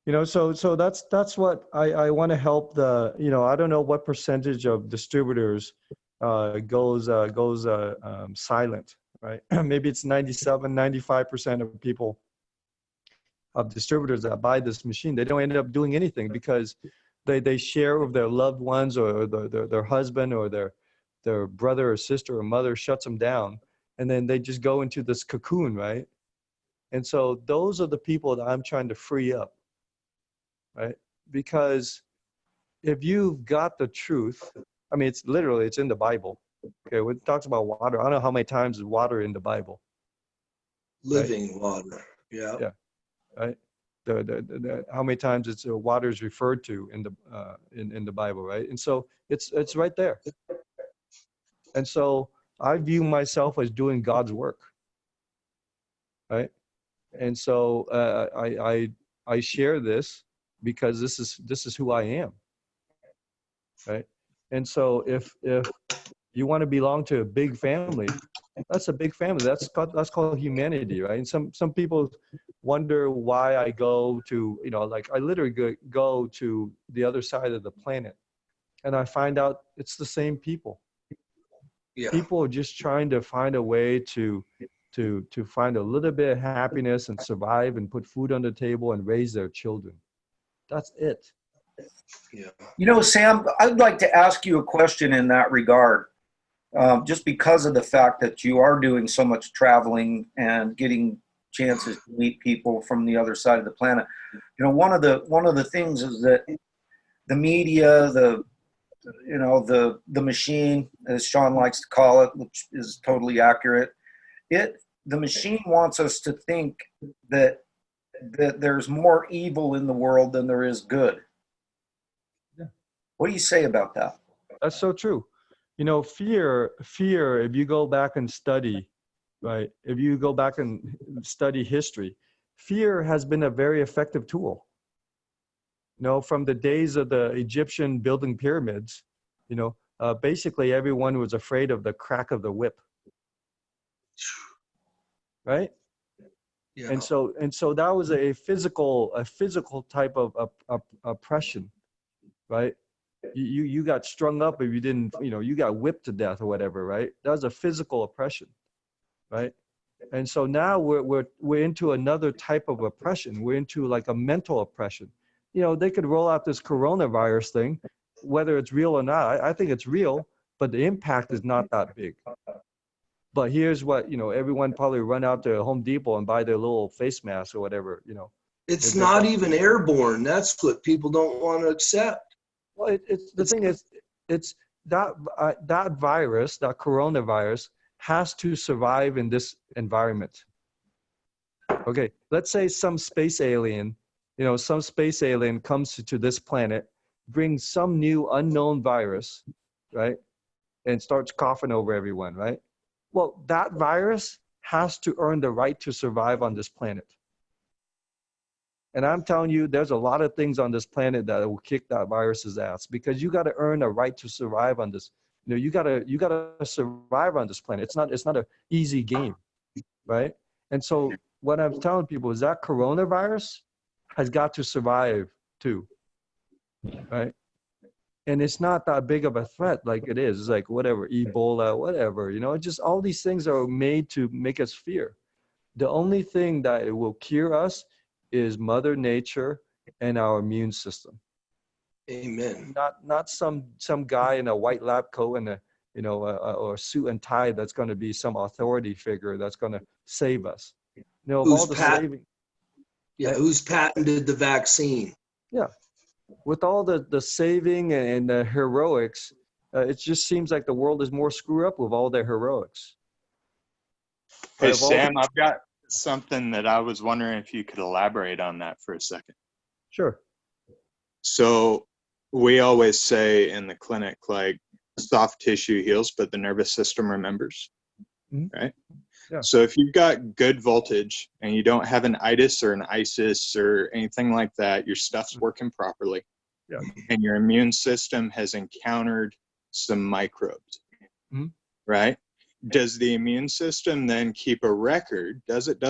You know, so that's what I want to help the, you know, I don't know what percentage of distributors goes silent, right? Maybe it's 95% of people, of distributors that buy this machine, they don't end up doing anything because they share with their loved ones, or their husband, or their brother or sister or mother shuts them down, and then they just go into this cocoon, right? And so those are the people that I'm trying to free up, right? Because if you've got the truth, I mean, it's literally, it's in the Bible. Okay, when it talks about water, I don't know how many times is water in the Bible, right? Living water. Yeah. Yeah, right. How many times it's water is referred to in the in the Bible, right? And so it's right there. And so I view myself as doing God's work, right? And so I share this because this is who I am, right? And so if you want to belong to a big family, that's a big family. That's called humanity, right? And some people wonder why I go to, you know, like I literally go to the other side of the planet, and I find out it's the same people. Yeah. People are just trying to find a way to find a little bit of happiness and survive and put food on the table and raise their children. That's it. Yeah. You know, Sam, I'd like to ask you a question in that regard, just because of the fact that you are doing so much traveling and getting chances to meet people from the other side of the planet. You know, one of the things is that the media, the machine, as Shawn likes to call it, which is totally accurate, the machine wants us to think that there's more evil in the world than there is good. Yeah. What do you say about that? That's so true. You know, fear, if you go back and study, right? If you go back and study history, fear has been a very effective tool. You know, from the days of the Egyptian building pyramids, you know, basically everyone was afraid of the crack of the whip, right? Yeah. And so that was a physical type of oppression, right? You got strung up if you didn't, you know, you got whipped to death or whatever, right? That was a physical oppression, right? And so now we're into another type of oppression. We're into like a mental oppression. You know, they could roll out this coronavirus thing, whether it's real or not. I think it's real, but the impact is not that big. But here's what, you know, everyone probably run out to Home Depot and buy their little face mask or whatever, you know. It's not even airborne. That's what people don't want to accept. Well, it's the thing is, it's that virus, that coronavirus, has to survive in this environment. Okay, let's say some space alien comes to this planet, brings some new unknown virus, right, and starts coughing over everyone, right? Well, that virus has to earn the right to survive on this planet. And I'm telling you, there's a lot of things on this planet that will kick that virus's ass, because you got to earn a right to survive on this. You know, you gotta survive on this planet. It's not an easy game, right? And so what I'm telling people is that coronavirus has got to survive too, right? And it's not that big of a threat like it is. It's like whatever, Ebola, whatever, you know, it's just all these things are made to make us fear. The only thing that it will cure us is Mother Nature and our immune system. Amen. Not some guy in a white lab coat and or a suit and tie that's going to be some authority figure that's going to save us. You know, of all the saving. Yeah, who's patented the vaccine? Yeah, with all the saving and the heroics, it just seems like the world is more screwed up with all their heroics. Hey, Sam, I've got something that I was wondering if you could elaborate on that for a second. Sure. So we always say in the clinic, like, soft tissue heals, but the nervous system remembers, right? Yeah. So if you've got good voltage and you don't have an itis or an ISIS or anything like that, your stuff's working properly. Yeah. And your immune system has encountered some microbes, Mhm. right? Does the immune system then keep a record? Does it or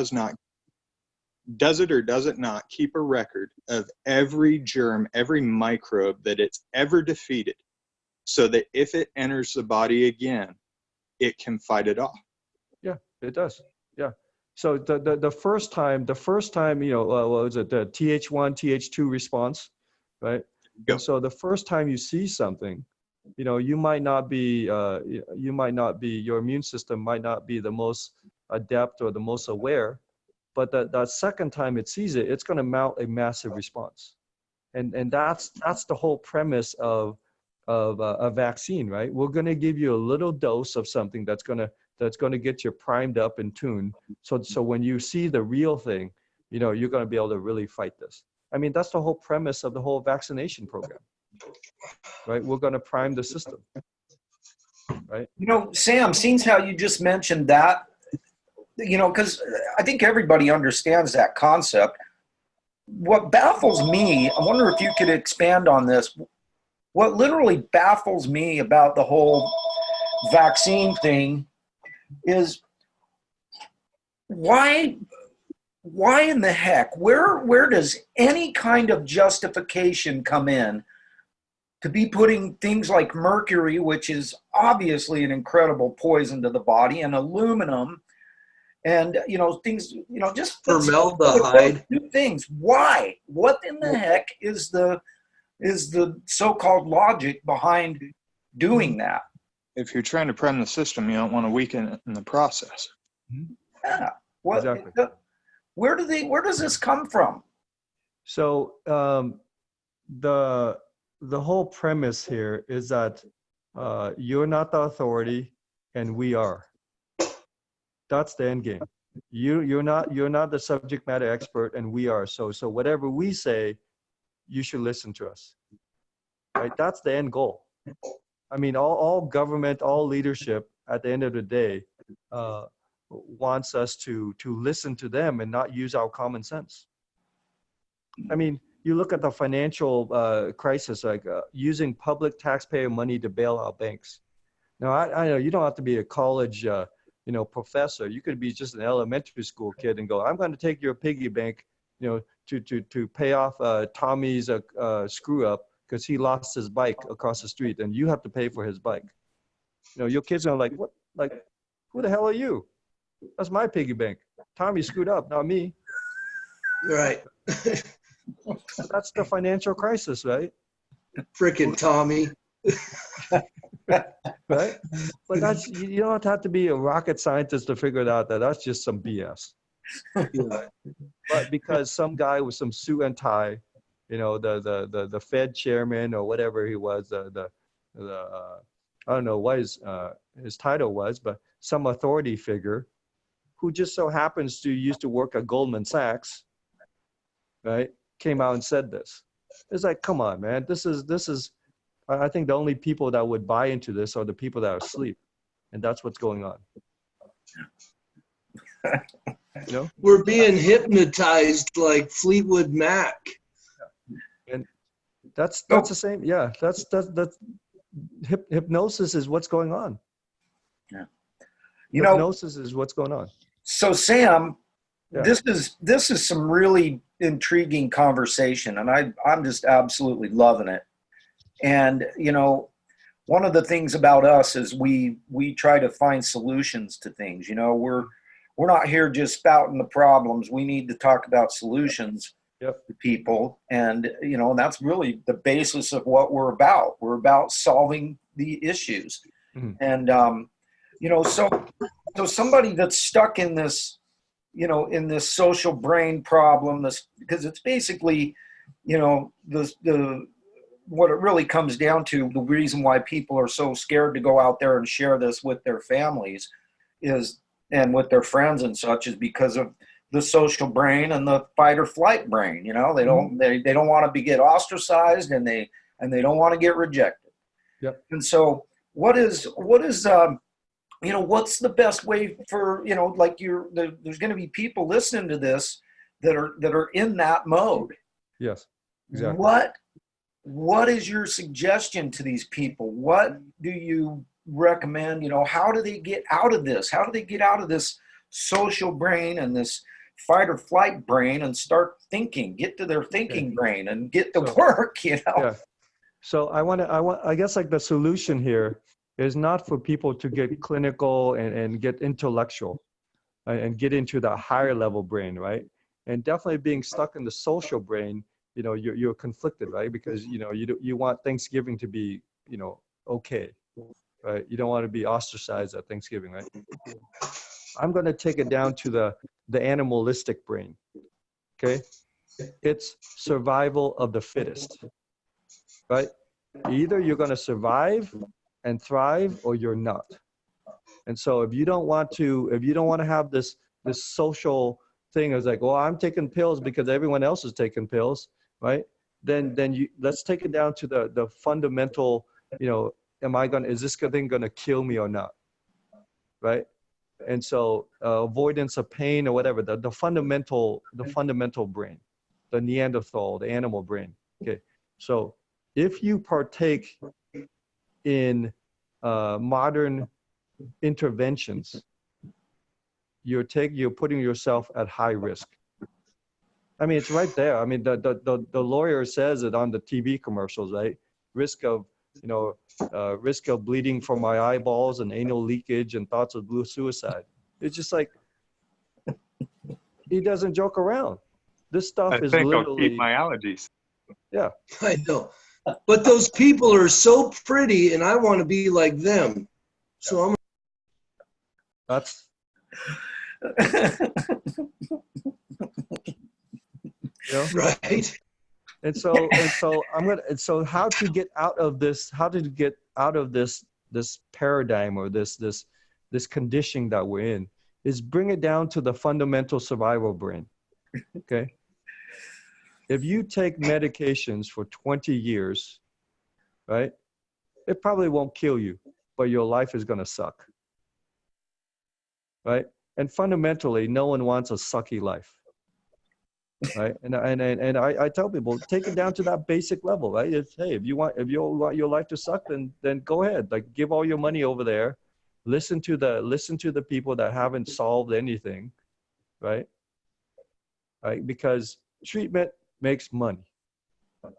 does it not keep a record of every germ, every microbe that it's ever defeated, so that if it enters the body again, it can fight it off? Yeah, it does. Yeah. So the first time, what was it, the Th1, Th2 response, right? Go. And so the first time you see something, you might not be, your immune system might not be the most adept or the most aware, but that second time it sees it, it's going to mount a massive response. And that's the whole premise of a vaccine, right? We're going to give you a little dose of something that's going to get you primed up and tuned. So when you see the real thing, you're going to be able to really fight this. I mean, that's the whole premise of the whole vaccination program, right? We're going to prime the system, right? Sam, seems how you just mentioned that, because I think everybody understands that concept. What baffles me, I wonder if you could expand on this. What literally baffles me about the whole vaccine thing is why in the heck, where does any kind of justification come in to be putting things like mercury, which is obviously an incredible poison to the body, and aluminum, and things, just Formaldehyde. new things. Why? What in the heck is the so-called logic behind doing that? If you're trying to prime the system, you don't want to weaken it in the process. Yeah. Exactly. Where does this come from? So the whole premise here is that you're not the authority and we are. That's the end game. You're not the subject matter expert and we are. So whatever we say, you should listen to us. Right? That's the end goal. I mean, all government, all leadership at the end of the day wants us to listen to them and not use our common sense. I mean, you look at the financial crisis, like using public taxpayer money to bail out banks. Now, I know you don't have to be a college, professor. You could be just an elementary school kid and go, I'm going to take your piggy bank, to pay off Tommy's screw up because he lost his bike across the street, and you have to pay for his bike. Your kids are like, what? Like, who the hell are you? That's my piggy bank. Tommy screwed up, not me. Right. That's the financial crisis, right? Frickin' Tommy. Right? But that's, you don't have to be a rocket scientist to figure it out that that's just some BS. Yeah. But because some guy with some suit and tie, the Fed chairman or whatever he was, I don't know what his title was, but some authority figure who just so happens to used to work at Goldman Sachs, right, came out and said this. It's like, come on, man. This is. I think the only people that would buy into this are the people that are asleep, and that's what's going on. We're being hypnotized like Fleetwood Mac. And that's the same. Yeah, that's hypnosis is what's going on. Yeah. Hypnosis is what's going on. So Sam, Yeah. this is some really intriguing conversation, and I'm just absolutely loving it. And one of the things about us is we try to find solutions to things. We're not here just spouting the problems. We need to talk about solutions to people, and and that's really the basis of what we're about. We're about solving the issues. Mm-hmm. And so somebody that's stuck in this in this social brain problem, because it's basically the what it really comes down to, the reason why people are so scared to go out there and share this with their families and with their friends and such, is because of the social brain and the fight or flight brain. They don't want to get ostracized, and they don't want to get rejected. Yep. And so what is you know, what's the best way for, you know, like there's going to be people listening to this that are in that mode. Yes, exactly. What is your suggestion to these people? What do you recommend? You know, how do they get out of this? How do they get out of this social brain and this fight or flight brain and start thinking, get to their thinking brain and get to work, you know? Yeah. So I guess like the solution here is not for people to get clinical and get intellectual and get into the higher level brain, right? And definitely being stuck in the social brain, you know, you're conflicted, right? Because, you know, you want Thanksgiving to be, you know, okay, right? You don't want to be ostracized at Thanksgiving, right? I'm going to take it down to the animalistic brain, okay? It's survival of the fittest, right? Either you're going to survive and thrive or you're not. And so if you don't want to have this social thing as like, well, I'm taking pills because everyone else is taking pills, right? Then you let's take it down to the fundamental, you know, is this thing going to kill me or not? Right? And so avoidance of pain or whatever, the fundamental brain, the Neanderthal, the animal brain. Okay. So if you partake in modern interventions, you're putting yourself at high risk. I mean, it's right there. I mean, the lawyer says it on the TV commercials, right? Risk of bleeding from my eyeballs and anal leakage and thoughts of suicide. It's just like, he doesn't joke around. This stuff is I'll literally. keep my allergies. Yeah. I know. But those people are so pretty, and I want to be like them. So I'm. That's. You know? Right. And so how to get out of this this paradigm or this conditioning that we're in is bring it down to the fundamental survival brain. Okay. If you take medications for 20 years, right, it probably won't kill you, but your life is going to suck. Right. And fundamentally, no one wants a sucky life. Right. And I tell people, take it down to that basic level, right? It's, hey, if you want your life to suck, then go ahead. Like, give all your money over there. Listen to the people that haven't solved anything. Right. Right. Because treatment makes money. Right.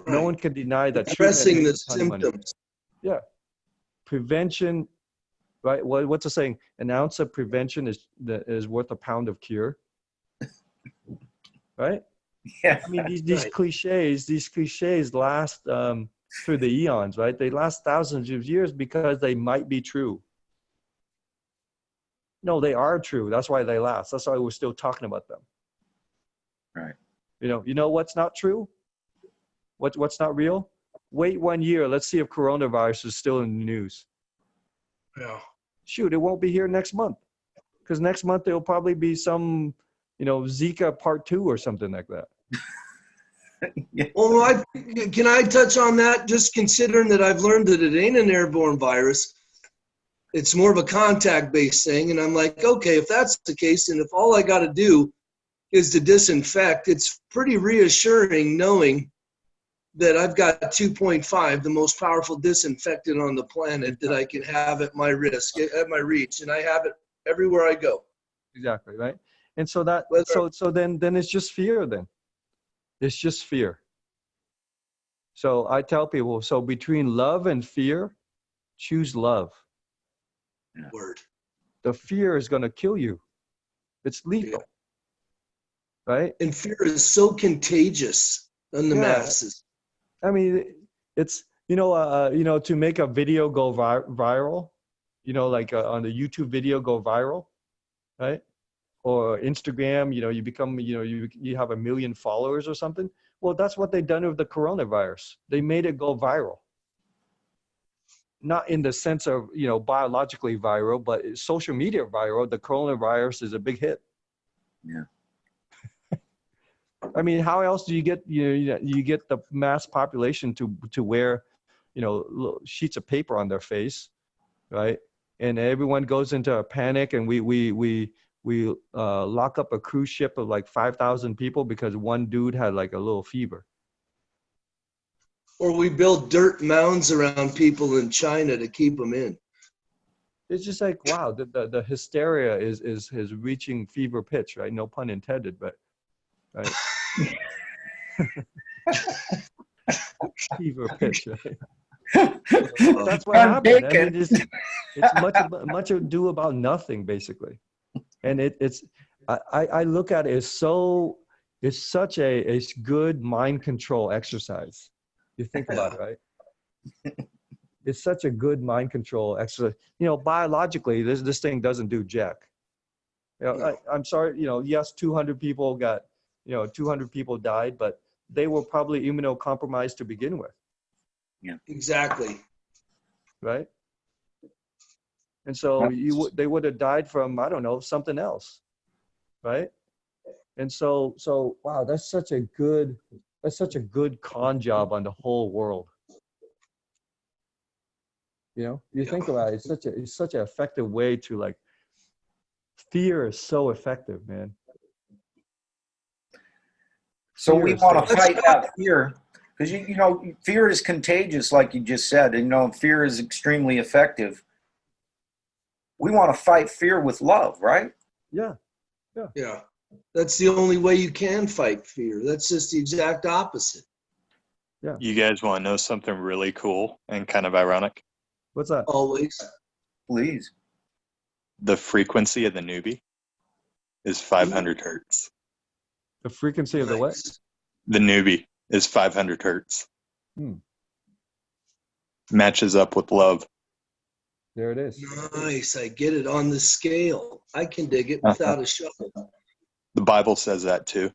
No one can deny that. Addressing the symptoms. Yeah. Prevention, right? What's the saying? An ounce of prevention is worth a pound of cure. Right? Yeah. I mean, these cliches last through the eons, right? They last thousands of years because they might be true. No, they are true. That's why they last. That's why we're still talking about them. Right. You know what's not true? What's not real? Wait 1 year. Let's see if coronavirus is still in the news. Yeah. Shoot, it won't be here next month. Because next month there'll probably be some, Zika part 2 or something like that. Well, can I touch on that? Just considering that I've learned that it ain't an airborne virus. It's more of a contact-based thing. And I'm like, okay, if that's the case, and if all I got to do is to disinfect, it's pretty reassuring knowing that I've got 2.5, the most powerful disinfectant on the planet that I can have at my risk, at my reach, and I have it everywhere I go. Exactly, right? And so then it's just fear then. It's just fear. So I tell people, so between love and fear, choose love. Word. The fear is going to kill you. It's lethal. Yeah. Right? And fear is so contagious on the masses. I mean, it's, to make a video go viral, like on the YouTube video go viral, right? Or Instagram, you become, you have 1 million followers or something. Well, that's what they've done with the coronavirus. They made it go viral. Not in the sense of, biologically viral, but social media viral. The coronavirus is a big hit. Yeah. I mean, how else do you get you get the mass population to wear, sheets of paper on their face, right? and everyone goes into a panic, and we lock up a cruise ship of like 5,000 people because one dude had like a little fever. Or we build dirt mounds around people in China to keep them in. It's just like, wow, the hysteria is reaching fever pitch, right? No pun intended, but right. Fever pitch, right? That's what happened. I mean, it's much ado about nothing, basically. And I look at it as it's such a good mind control exercise. You think about it, right? It's such a good mind control exercise. Biologically, this thing doesn't do jack. I'm sorry, yes, 200 people got, 200 people died, but they were probably immunocompromised to begin with. Yeah, exactly. Right? And so they would have died from, I don't know, something else. Right? And so wow, that's such a good con job on the whole world. You think about it, it's such an effective way to, like, fear is so effective, man. So we want to fight that fear, because fear is contagious, like you just said, and fear is extremely effective. We want to fight fear with love, right? Yeah. That's the only way you can fight fear. That's just the exact opposite. Yeah. You guys want to know something really cool and kind of ironic? What's that? Always. Please. The frequency of the newbie is 500 hertz. The frequency of the what? The newbie is 500 hertz. Matches up with love. There it is. Nice. I get it on the scale. I can dig it without a shovel. The Bible says that too.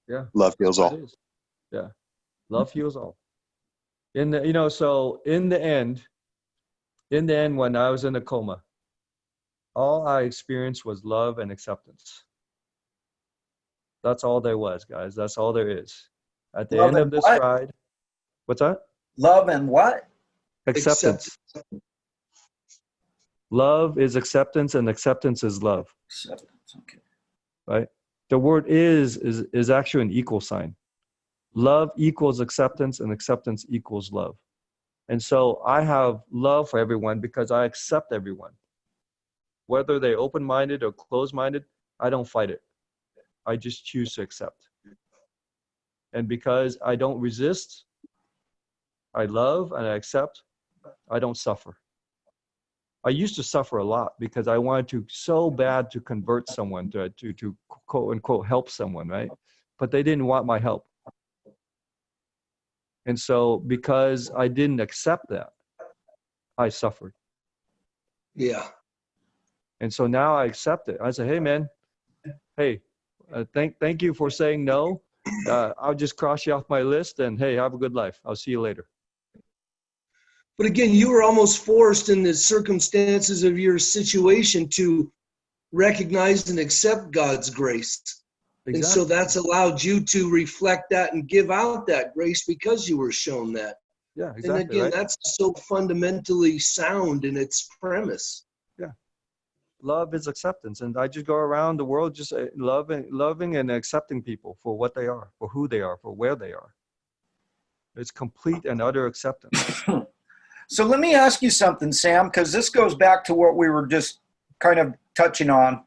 Yeah. Love heals all. Yeah. Love heals all. So in the end, when I was in a coma, all I experienced was love and acceptance. That's all there was, guys. That's all there is. At the end of this ride, what's that? Love and what? Acceptance. Love is acceptance, and acceptance is love. Acceptance, okay. Right? The word is actually an equal sign. Love equals acceptance, and acceptance equals love. And so I have love for everyone because I accept everyone. Whether they're open-minded or closed-minded, I don't fight it. I just choose to accept. And because I don't resist, I love and I accept, I don't suffer. I used to suffer a lot because I wanted so bad to convert someone, to quote unquote help someone, right? But they didn't want my help. And so because I didn't accept that, I suffered. Yeah. And so now I accept it. I say, hey, man, thank you for saying no. I'll just cross you off my list, and hey, have a good life. I'll see you later. But again, you were almost forced in the circumstances of your situation to recognize and accept God's grace. Exactly. And so that's allowed you to reflect that and give out that grace because you were shown that. Yeah, exactly. And again, right? That's so fundamentally sound in its premise. Yeah. Love is acceptance. And I just go around the world just loving and accepting people for what they are, for who they are, for where they are. It's complete and utter acceptance. So let me ask you something, Sam, because this goes back to what we were just kind of touching on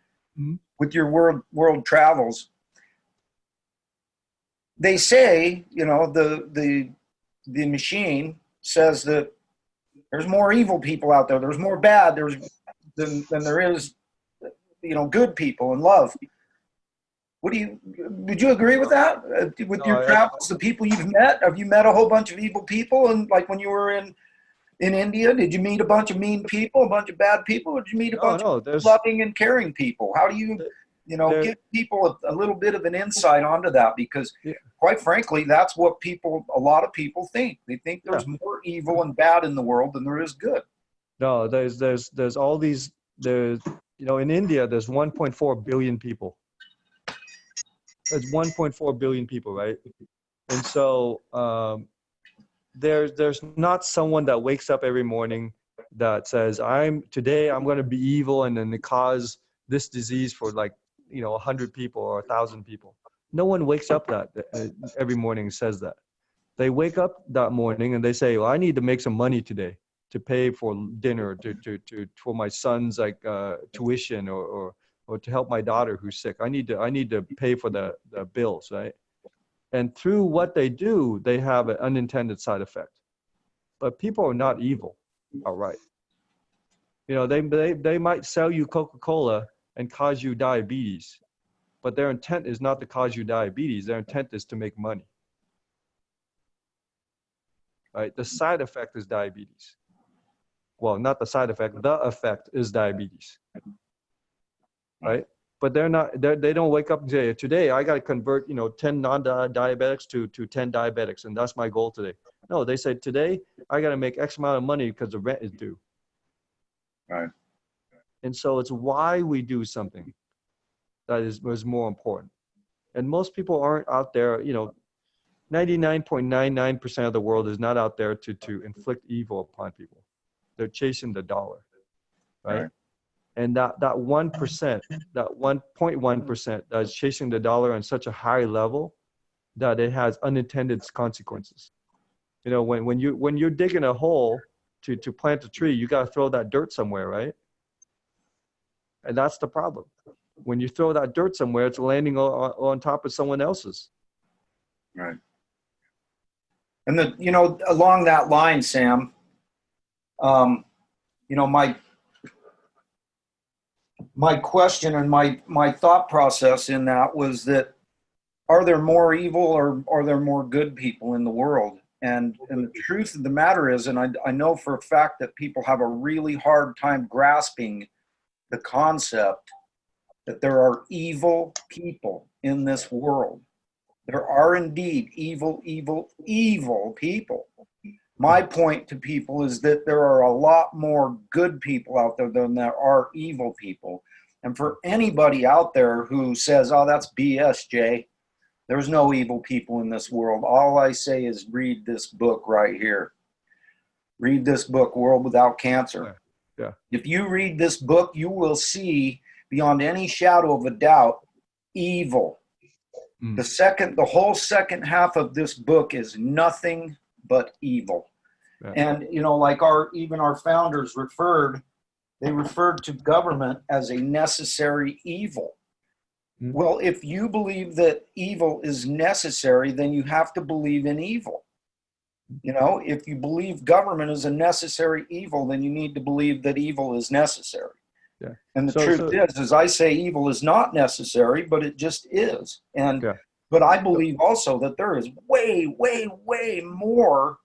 with your world travels. They say, the machine says that there's more evil people out there. There's more bad than there is, good people and love. Would you agree with that? With your travels, the people you've met, have you met a whole bunch of evil people? And like when you were in India, did you meet a bunch of mean people, a bunch of bad people, or did you meet a bunch of loving and caring people? How do you, give people a little bit of an insight onto that? Because quite frankly, that's what a lot of people think. They think there's more evil and bad in the world than there is good. No, there's all these, in India, there's 1.4 billion people. There's 1.4 billion people, right? And so, there's not someone that wakes up every morning that says today I'm going to be evil and then cause this disease for like 100 people or 1,000 people. No one wakes up every morning and says that. They wake up that morning and they say, well, I need to make some money today to pay for dinner, for my son's tuition, or to help my daughter who's sick. I need to pay for the bills, right? And through what they do, they have an unintended side effect. But people are not evil, all right. They might sell you Coca-Cola and cause you diabetes, but their intent is not to cause you diabetes. Their intent is to make money. Right? The side effect is diabetes. Well, not the side effect. The effect is diabetes. Right? But they don't wake up and say, today I got to convert 10 non-diabetics to 10 diabetics, and that's my goal today. No, they say, today I got to make X amount of money because the rent is due. Right. And so it's why we do something that is more important. And most people aren't out there, 99.99% of the world is not out there to inflict evil upon people. They're chasing the dollar, right? And that 1%, that 1.1% that is chasing the dollar on such a high level that it has unintended consequences. When you're digging a hole to plant a tree, you got to throw that dirt somewhere, right? And that's the problem. When you throw that dirt somewhere, it's landing on top of someone else's. Right. And along that line, Sam, my question and my thought process in that was that, are there more evil or are there more good people in the world? And the truth of the matter is, and I know for a fact that people have a really hard time grasping the concept that there are evil people in this world. There are indeed evil people. My point to people is that there are a lot more good people out there than there are evil people. And for anybody out there who says, oh, that's BS, Jay, there's no evil people in this world, all I say is read this book right here. Read this book, World Without Cancer. Yeah. If you read this book, you will see beyond any shadow of a doubt evil. The whole second half of this book is nothing but evil. Yeah. And like even our founders referred to government as a necessary evil. Well, if you believe that evil is necessary, then you have to believe in evil. If you believe government is a necessary evil, then you need to believe that evil is necessary. Yeah. And the truth is I say evil is not necessary, but it just is. And but I believe also that there is way, way, way more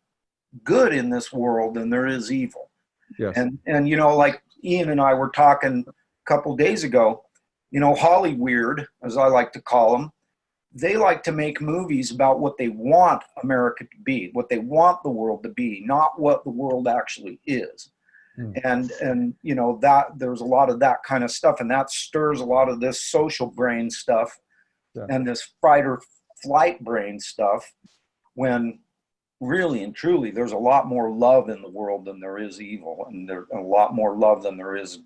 good in this world than there is evil. Yes. And like Ian and I were talking a couple days ago, Hollyweird, as I like to call them, they like to make movies about what they want America to be, what they want the world to be, not what the world actually is. And that there's a lot of that kind of stuff, and that stirs a lot of this social brain stuff and this fight or flight brain stuff, when really and truly there's a lot more love in the world than there is evil, and there's a lot more love than there is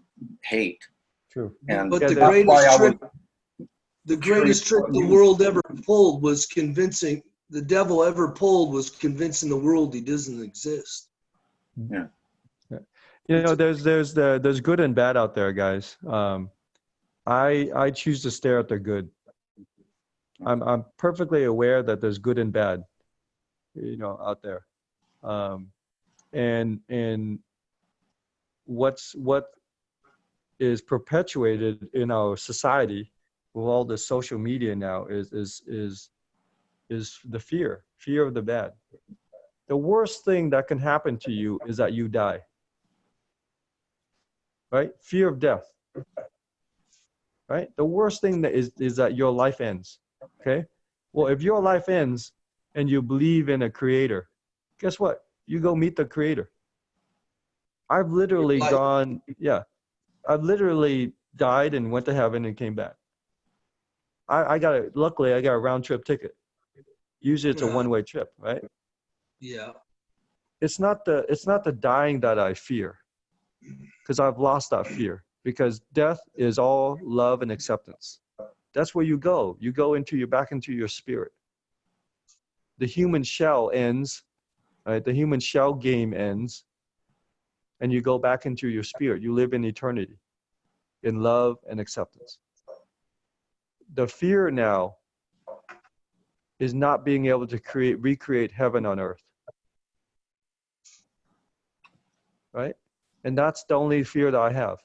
hate. True. And but the greatest trick the world ever pulled was convincing the devil convincing the world he doesn't exist. Yeah. There's good and bad out there, guys. I choose to stare at the good. I'm perfectly aware that there's good and bad, out there. And what is perpetuated in our society with all the social media now is the fear of the bad. The worst thing that can happen to you is that you die. Right? Fear of death. Right? The worst thing that is that your life ends. Okay? Well, if your life ends and you believe in a creator, guess what? You go meet the creator. I've literally I've literally died and went to heaven and came back. Luckily I got a round trip ticket. Usually it's a one-way trip, right? Yeah. It's not the dying that I fear. because I've lost that fear. Because death is all love and acceptance. That's where you go. You go back into your spirit. The human shell ends, right? The human shell game ends, and you go back into your spirit. You live in eternity, in love and acceptance. The fear now is not being able to recreate heaven on earth, right? And that's the only fear that I have.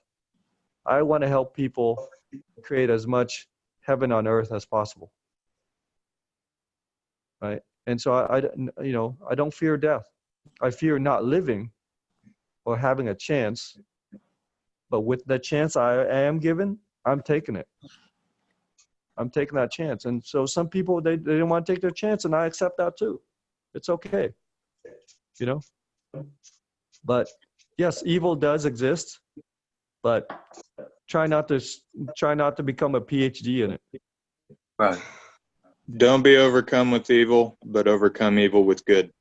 I want to help people create as much heaven on earth as possible, right? And so I don't fear death. I fear not living or having a chance, but with the chance I am given, I'm taking it. I'm taking that chance. And so some people, they don't want to take their chance, and I accept that too. It's okay, you know? But yes, evil does exist, but try not to become a PhD in it. Right. Don't be overcome with evil, but overcome evil with good.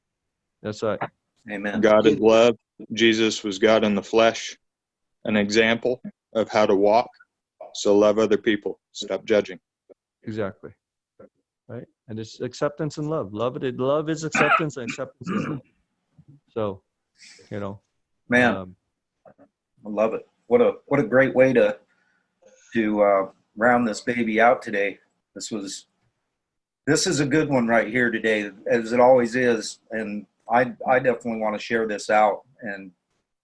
That's right. Amen. God is love. Jesus was God in the flesh, an example of how to walk. So love other people. Stop judging. Exactly. Right? And it's acceptance and love. Love is acceptance, and acceptance is love. So, Man, I love it. What a great way to round this baby out today. This is a good one right here today, as it always is. And I definitely want to share this out and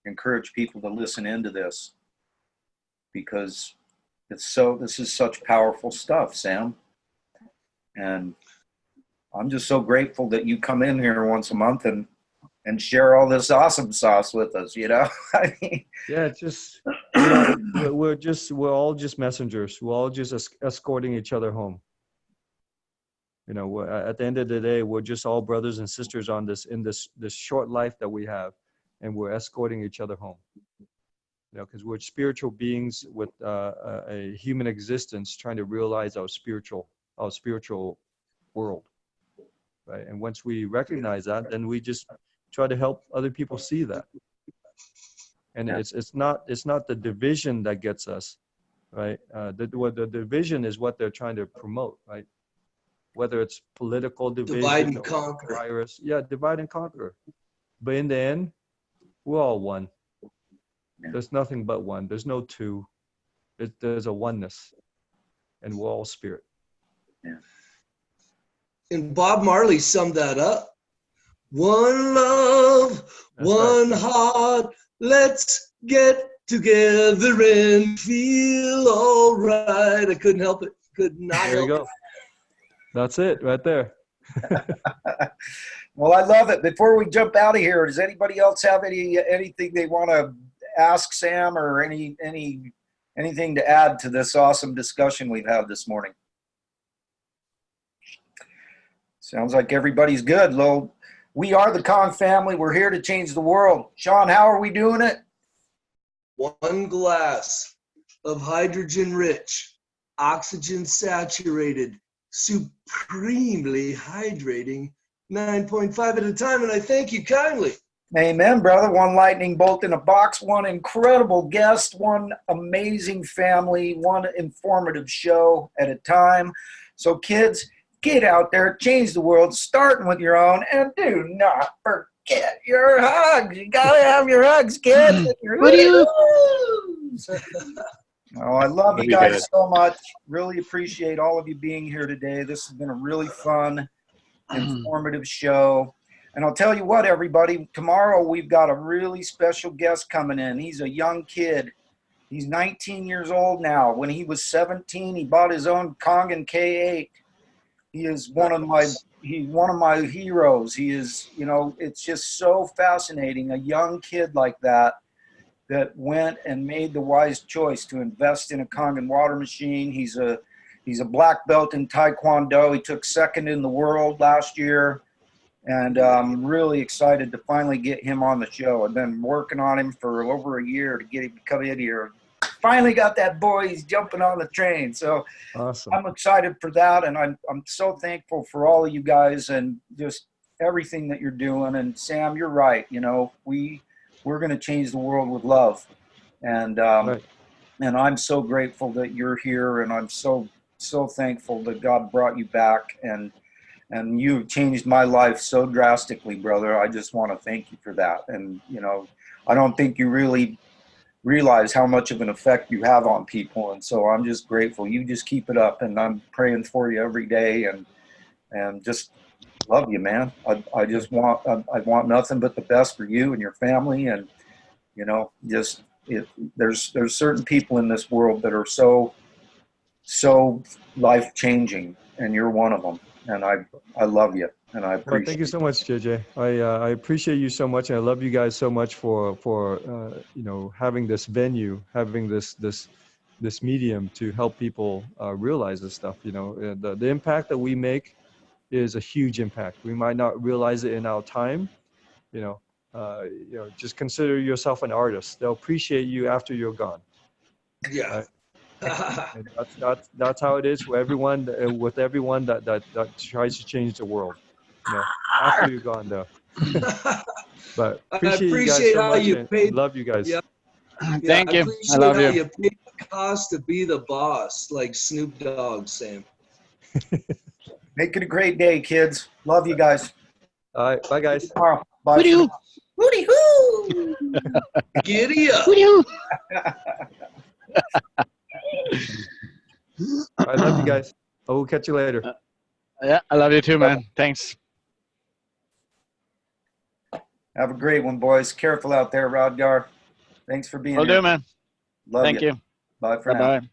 encourage people to listen into this, because this is such powerful stuff, Sam. And I'm just so grateful that you come in here once a month and share all this awesome sauce with us, I mean, yeah, it's just, we're all just messengers. We're all just escorting each other home. At the end of the day, we're just all brothers and sisters in this short life that we have, and we're escorting each other home. Because we're spiritual beings with a human existence, trying to realize our spiritual world, right? And once we recognize that, then we just try to help other people see that. And it's not the division that gets us, right? The division is what they're trying to promote, right? Whether it's political division, Divide and conquer. virus, divide and conquer. But in the end, we're all one. Yeah. There's nothing but one. There's no two. There's a oneness, and we're all spirit. Yeah. And Bob Marley summed that up. One love, That's one right. heart, let's get together and feel all right. I couldn't help it. Could not There you help go. That's it right there. Well, I love it. Before we jump out of here, does anybody else have anything they want to ask Sam, or anything to add to this awesome discussion we've had this morning? Sounds like everybody's good. We are the Kong family. We're here to change the world. Shawn, how are we doing it? One glass of hydrogen-rich, oxygen-saturated, supremely hydrating, 9.5 at a time, and I thank you kindly. Amen, brother. One lightning bolt in a box, one incredible guest, one amazing family, one informative show at a time. So kids, get out there, change the world, starting with your own, and do not forget your hugs. You gotta have your hugs, kids. What do you? Oh, I love you guys so much. Really appreciate all of you being here today. This has been a really fun, informative show. And I'll tell you what, everybody, tomorrow we've got a really special guest coming in. He's a young kid. He's 19 years old now. When he was 17, he bought his own Kangen K8. He is one of my heroes. He is, it's just so fascinating. A young kid like that went and made the wise choice to invest in a Kangen water machine. He's a black belt in Taekwondo. He took second in the world last year. And I'm really excited to finally get him on the show. I've been working on him for over a year to get him to come in here. Finally got that boy. He's jumping on the train. So Awesome. I'm excited for that. And I'm so thankful for all of you guys and just everything that you're doing. And Sam, you're right. We're going to change the world with love. And Right. and I'm so grateful that you're here, and I'm so thankful that God brought you back, and you've changed my life so drastically, brother. I just want to thank you for that. And you know, I don't think you really realize how much of an effect you have on people, and so I'm just grateful. You just keep it up, and I'm praying for you every day, and just love you, man. I just want I want nothing but the best for you and your family, and you know, just there's certain people in this world that are so life changing, and you're one of them. And I love you, and I Well, appreciate thank you so much, JJ. I appreciate you so much, and I love you guys so much for you know, having this venue, having this medium to help people realize this stuff. You know, the impact that we make is a huge impact. We might not realize it in our time. You know, just consider yourself an artist. They'll appreciate you after you're gone. Yeah. Right? And that's how it is for everyone, with everyone that tries to change the world. You know, after you're gone, though. But I appreciate you guys appreciate so how much, you and paid. love you guys. Yeah. Yeah, Thank I you. I appreciate love how you. you paid the cost to be the boss, like Snoop Dogg, Sam. Make it a great day, kids. Love you guys. All right, bye guys. Tomorrow. Bye. Woo-doo. Hooty hoo. Giddy up. Woo-hoo. I love you guys. I will catch you later. Yeah, I love you too, man. Thanks. Have a great one, boys. Careful out there, Rodgar. Thanks for being Will here. do, man. Love Thank you. Bye for now. Bye-bye.